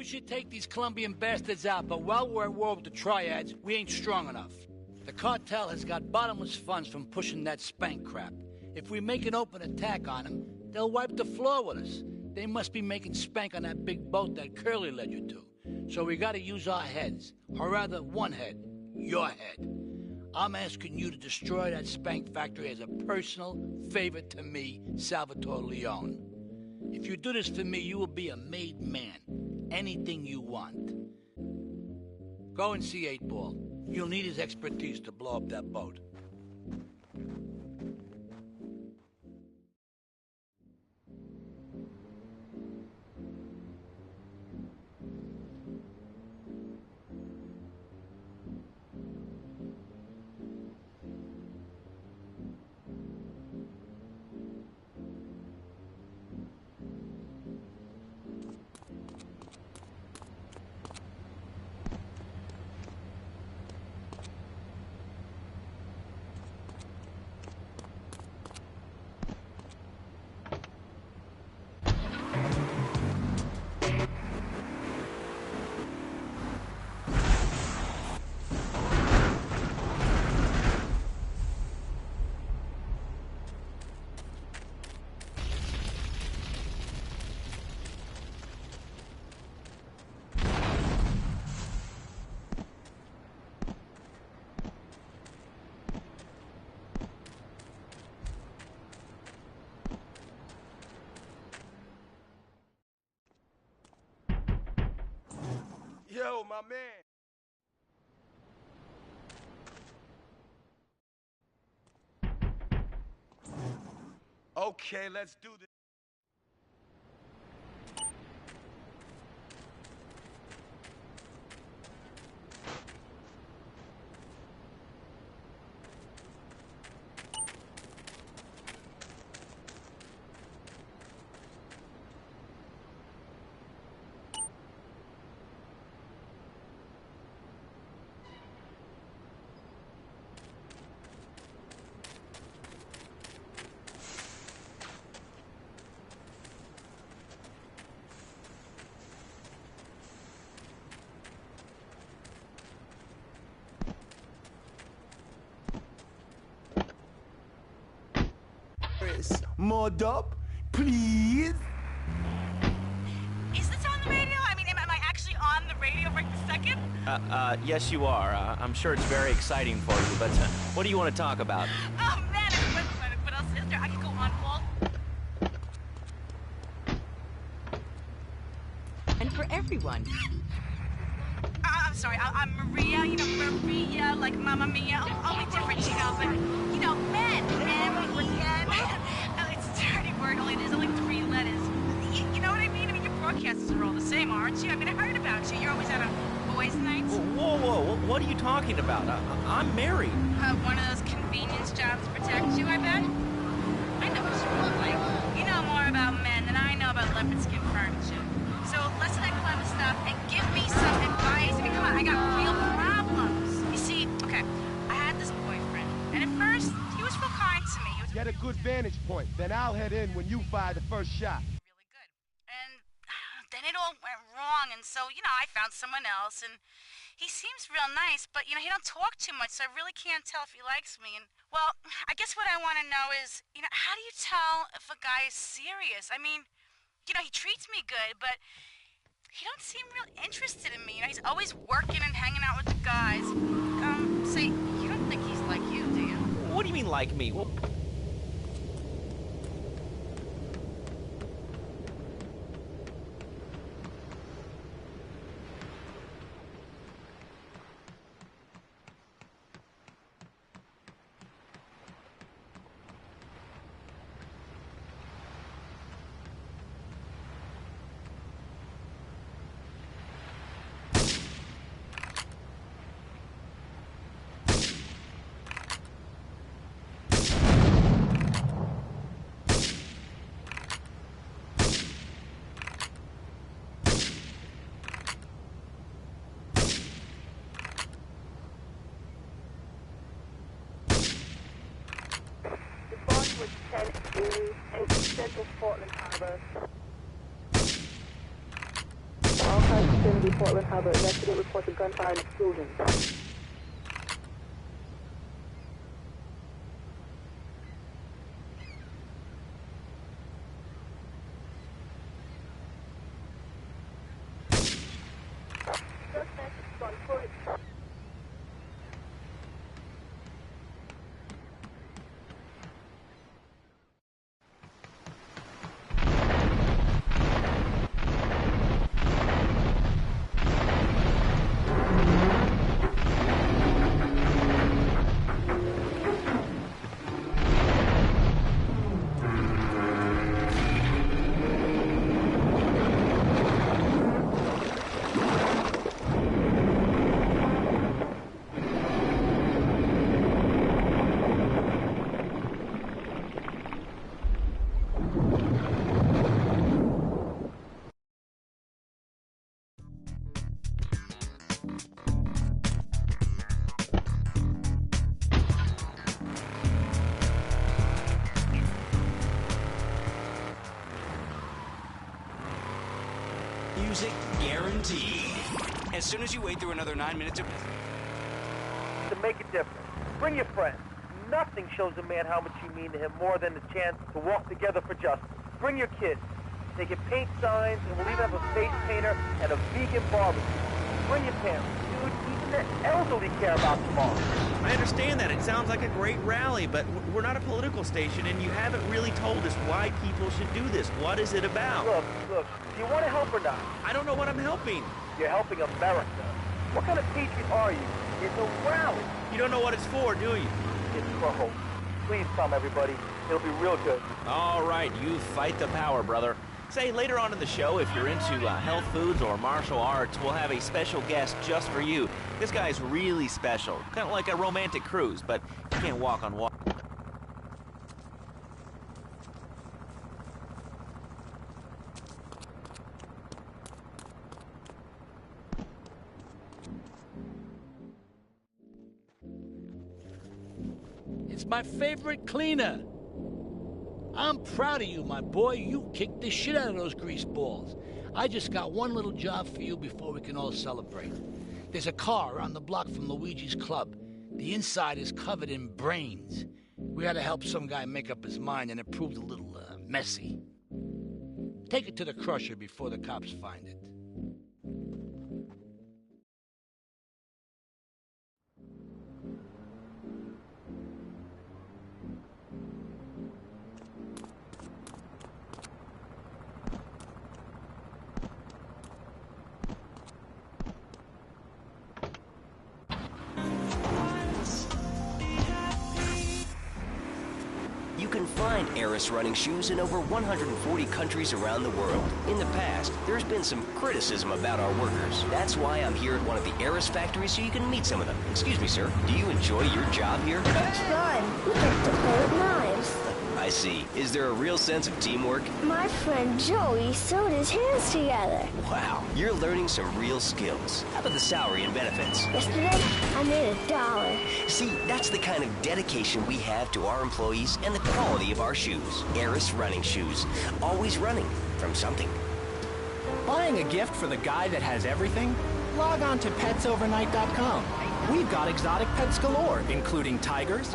should take these Colombian bastards out, but while we're at war with the triads, we ain't strong enough. The cartel has got bottomless funds from pushing that spank crap. If we make an open attack on them, they'll wipe the floor with us. They must be making spank on that big boat that Curly led you to. So we gotta use our heads, or rather one head, your head. I'm asking you to destroy that spank factory as a personal favor to me, Salvatore Leone. If you do this for me, you will be a made man. Anything you want. Go and see 8-Ball. You'll need his expertise to blow up that boat. Yo, my man. Okay, let's do this. More dope, please. Is this on the radio? I mean, am I actually on the radio right this second? Yes, you are. I'm sure it's very exciting for you, but what do you want to talk about? Oh, man, what else is there? I could go on all... And for everyone. I'm sorry, I'm Maria, you know, Maria, like Mamma Mia, only different, you know, but, you know, men, it's a dirty word, only there's only 3 letters. You know what I mean? I mean, your broadcasters are all the same, aren't you? I mean, I heard about you. You're always out on boys' nights. Whoa, what are you talking about? I'm married. One of those convenience jobs to protect you, I bet? I know what you look like. You know more about men than I know about leopard skin furniture. So listen to that clever stuff and give me some advice. I mean, come on, I got real problems. You see, okay, I had this boyfriend, and at first, he was real kind to me. Get a good vantage point, then I'll head in when you fire the first shot. Really good. And then it all went wrong, and so, you know, I found someone else, and he seems real nice, but, you know, he don't talk too much, so I really can't tell if he likes me. And, well, I guess what I want to know is, you know, how do you tell if a guy is serious? I mean, you know, he treats me good, but he don't seem real interested in me. You know, he's always working and hanging out with the guys. Say, you don't think he's like you, do you? What do you mean, like me? Well, was 1080 in Central Portland Harbor. Okay. vicinity, Portland Harbor. Investigate reports of gunfire and explosions. Music guaranteed. As soon as you wait through another 9 minutes of... To make a difference, bring your friends. Nothing shows a man how much you mean to him more than the chance to walk together for justice. Bring your kids. They can paint signs, and we'll even have a face painter and a vegan barbecue. Bring your parents. Dude, even the elderly care about tomorrow. I understand that. It sounds like a great rally, but we're not a political station, and you haven't really told us why people should do this. What is it about? Look, do you want to help or not? I don't know what I'm helping. You're helping America. What kind of patriot are you? It's a rally. You don't know what it's for, do you? It's for hope. Please come, everybody. It'll be real good. All right, you fight the power, brother. Say, later on in the show, if you're into health foods or martial arts, we'll have a special guest just for you. This guy's really special. Kind of like a romantic cruise, but you can't walk on water. It's my favorite cleaner. I'm proud of you, my boy. You kicked the shit out of those grease balls. I just got one little job for you before we can all celebrate. There's a car around the block from Luigi's club. The inside is covered in brains. We had to help some guy make up his mind, and it proved a little messy. Take it to the crusher before the cops find it. You can find Eris running shoes in over 140 countries around the world. In the past, there's been some criticism about our workers. That's why I'm here at one of the Eris factories so you can meet some of them. Excuse me, sir. Do you enjoy your job here? It's fun. We get to play with knives. I see. Is there a real sense of teamwork? My friend Joey sewed his hands together. Wow, you're learning some real skills. How about the salary and benefits? Yesterday, I made $1. See, that's the kind of dedication we have to our employees and the quality of our shoes. Eris running shoes. Always running from something. Buying a gift for the guy that has everything? Log on to petsovernight.com. We've got exotic pets galore, including tigers,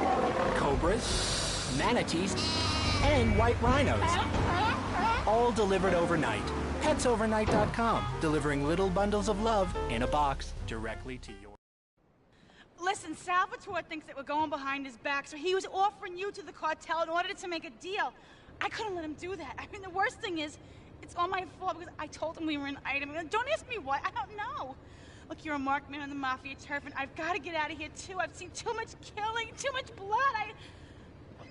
cobras, manatees, and white rhinos. All delivered overnight. petsovernight.com, delivering little bundles of love in a box directly to your... Listen, Salvatore thinks that we're going behind his back, so he was offering you to the cartel in order to make a deal. I couldn't let him do that. I mean, the worst thing is, it's all my fault because I told him we were an item. Don't ask me why. I don't know. Look, you're a marked man on the Mafia turf, and I've got to get out of here, too. I've seen too much killing, too much blood.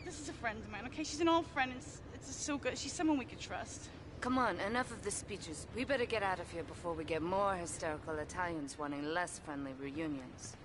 This is a friend of mine, okay? She's an old friend. It's so good. She's someone we could trust. Come on, enough of the speeches. We better get out of here before we get more hysterical Italians wanting less friendly reunions.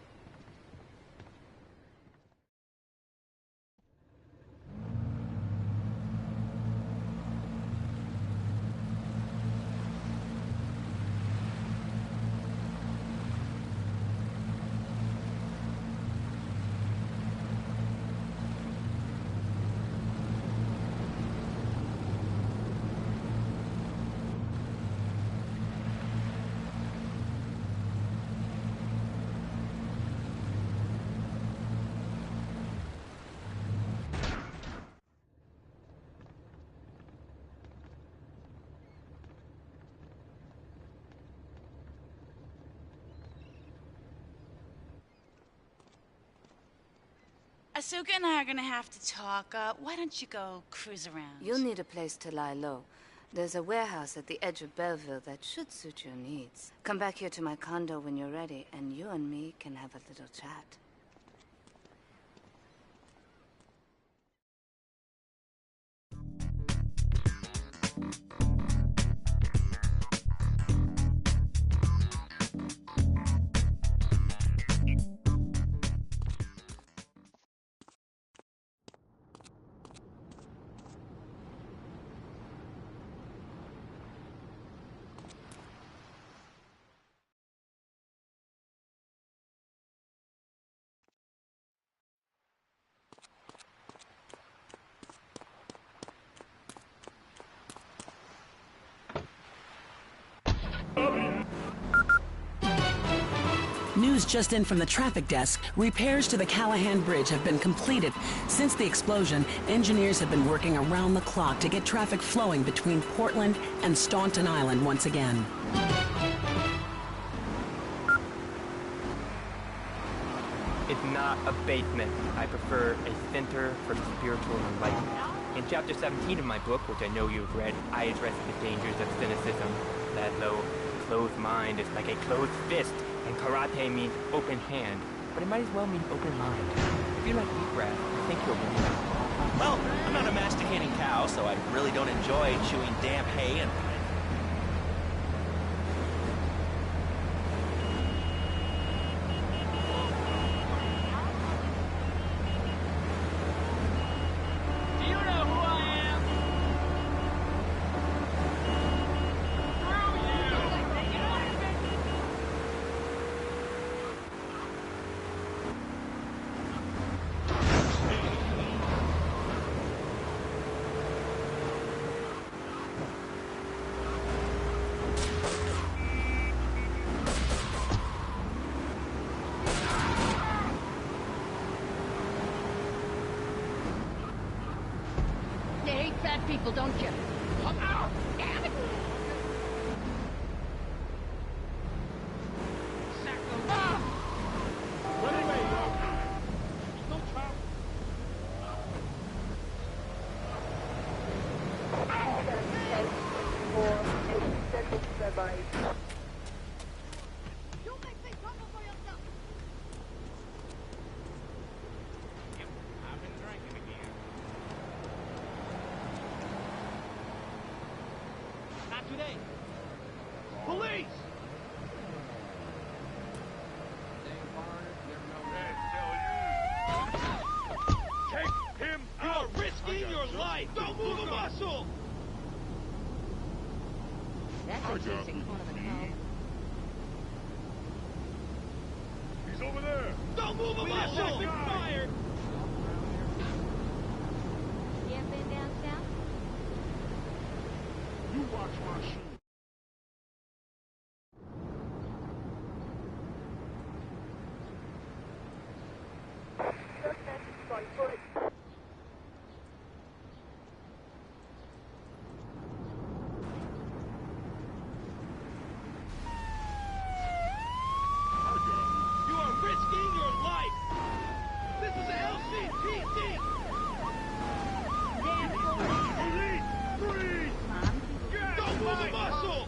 Asuka and I are gonna have to talk. Why don't you go cruise around? You'll need a place to lie low. There's a warehouse at the edge of Belleville that should suit your needs. Come back here to my condo when you're ready, and you and me can have a little chat. News just in from the traffic desk. Repairs to the Callahan Bridge have been completed. Since the explosion, engineers have been working around the clock to get traffic flowing between Portland and Staunton Island once again. It's not abatement. I prefer a center for spiritual enlightenment. In chapter 17 of my book, which I know you've read, I address the dangers of cynicism. That low, closed mind is like a closed fist, and karate means open hand, but it might as well mean open mind. If you like wheatgrass, I think you'll really like it. Well, I'm not a masticating cow, so I really don't enjoy chewing damp hay and... You hate fat people, don't you? Oh, damn it! Today. Police! Take him out! You're risking your life! Don't move a muscle! That's a decent corner of the cow. He's over there! Don't move a muscle! Fire! You ever been down south? You watch my shoe. You are risking your life! This is a LCPD! Police! Freeze! Don't move a muscle!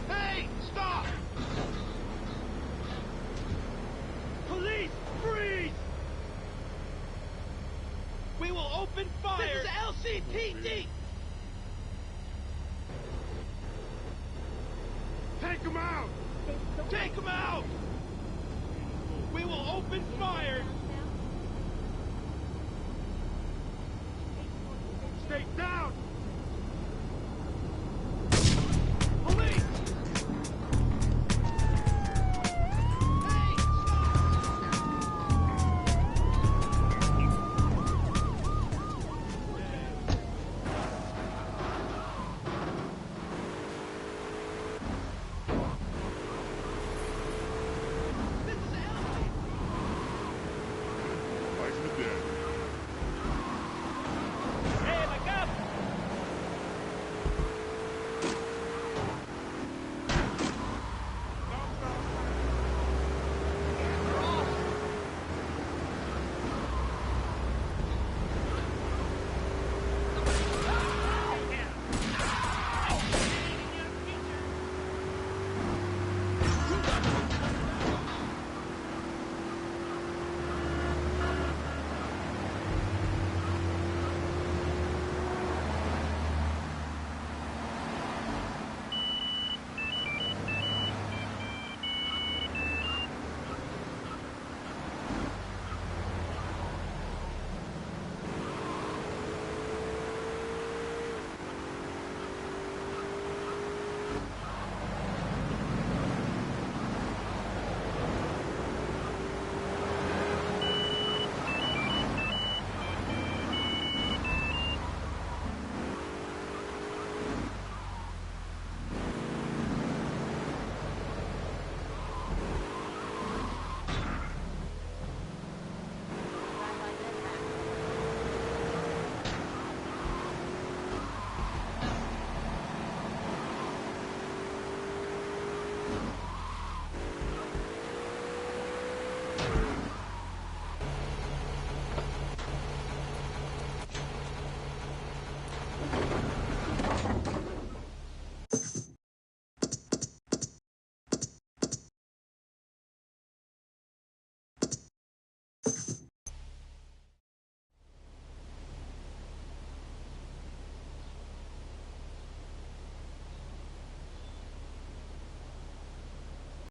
Hey, stop! Police, freeze! We will open fire! This is LCPD! Take him out! Take him out! We will open fire! Stay down!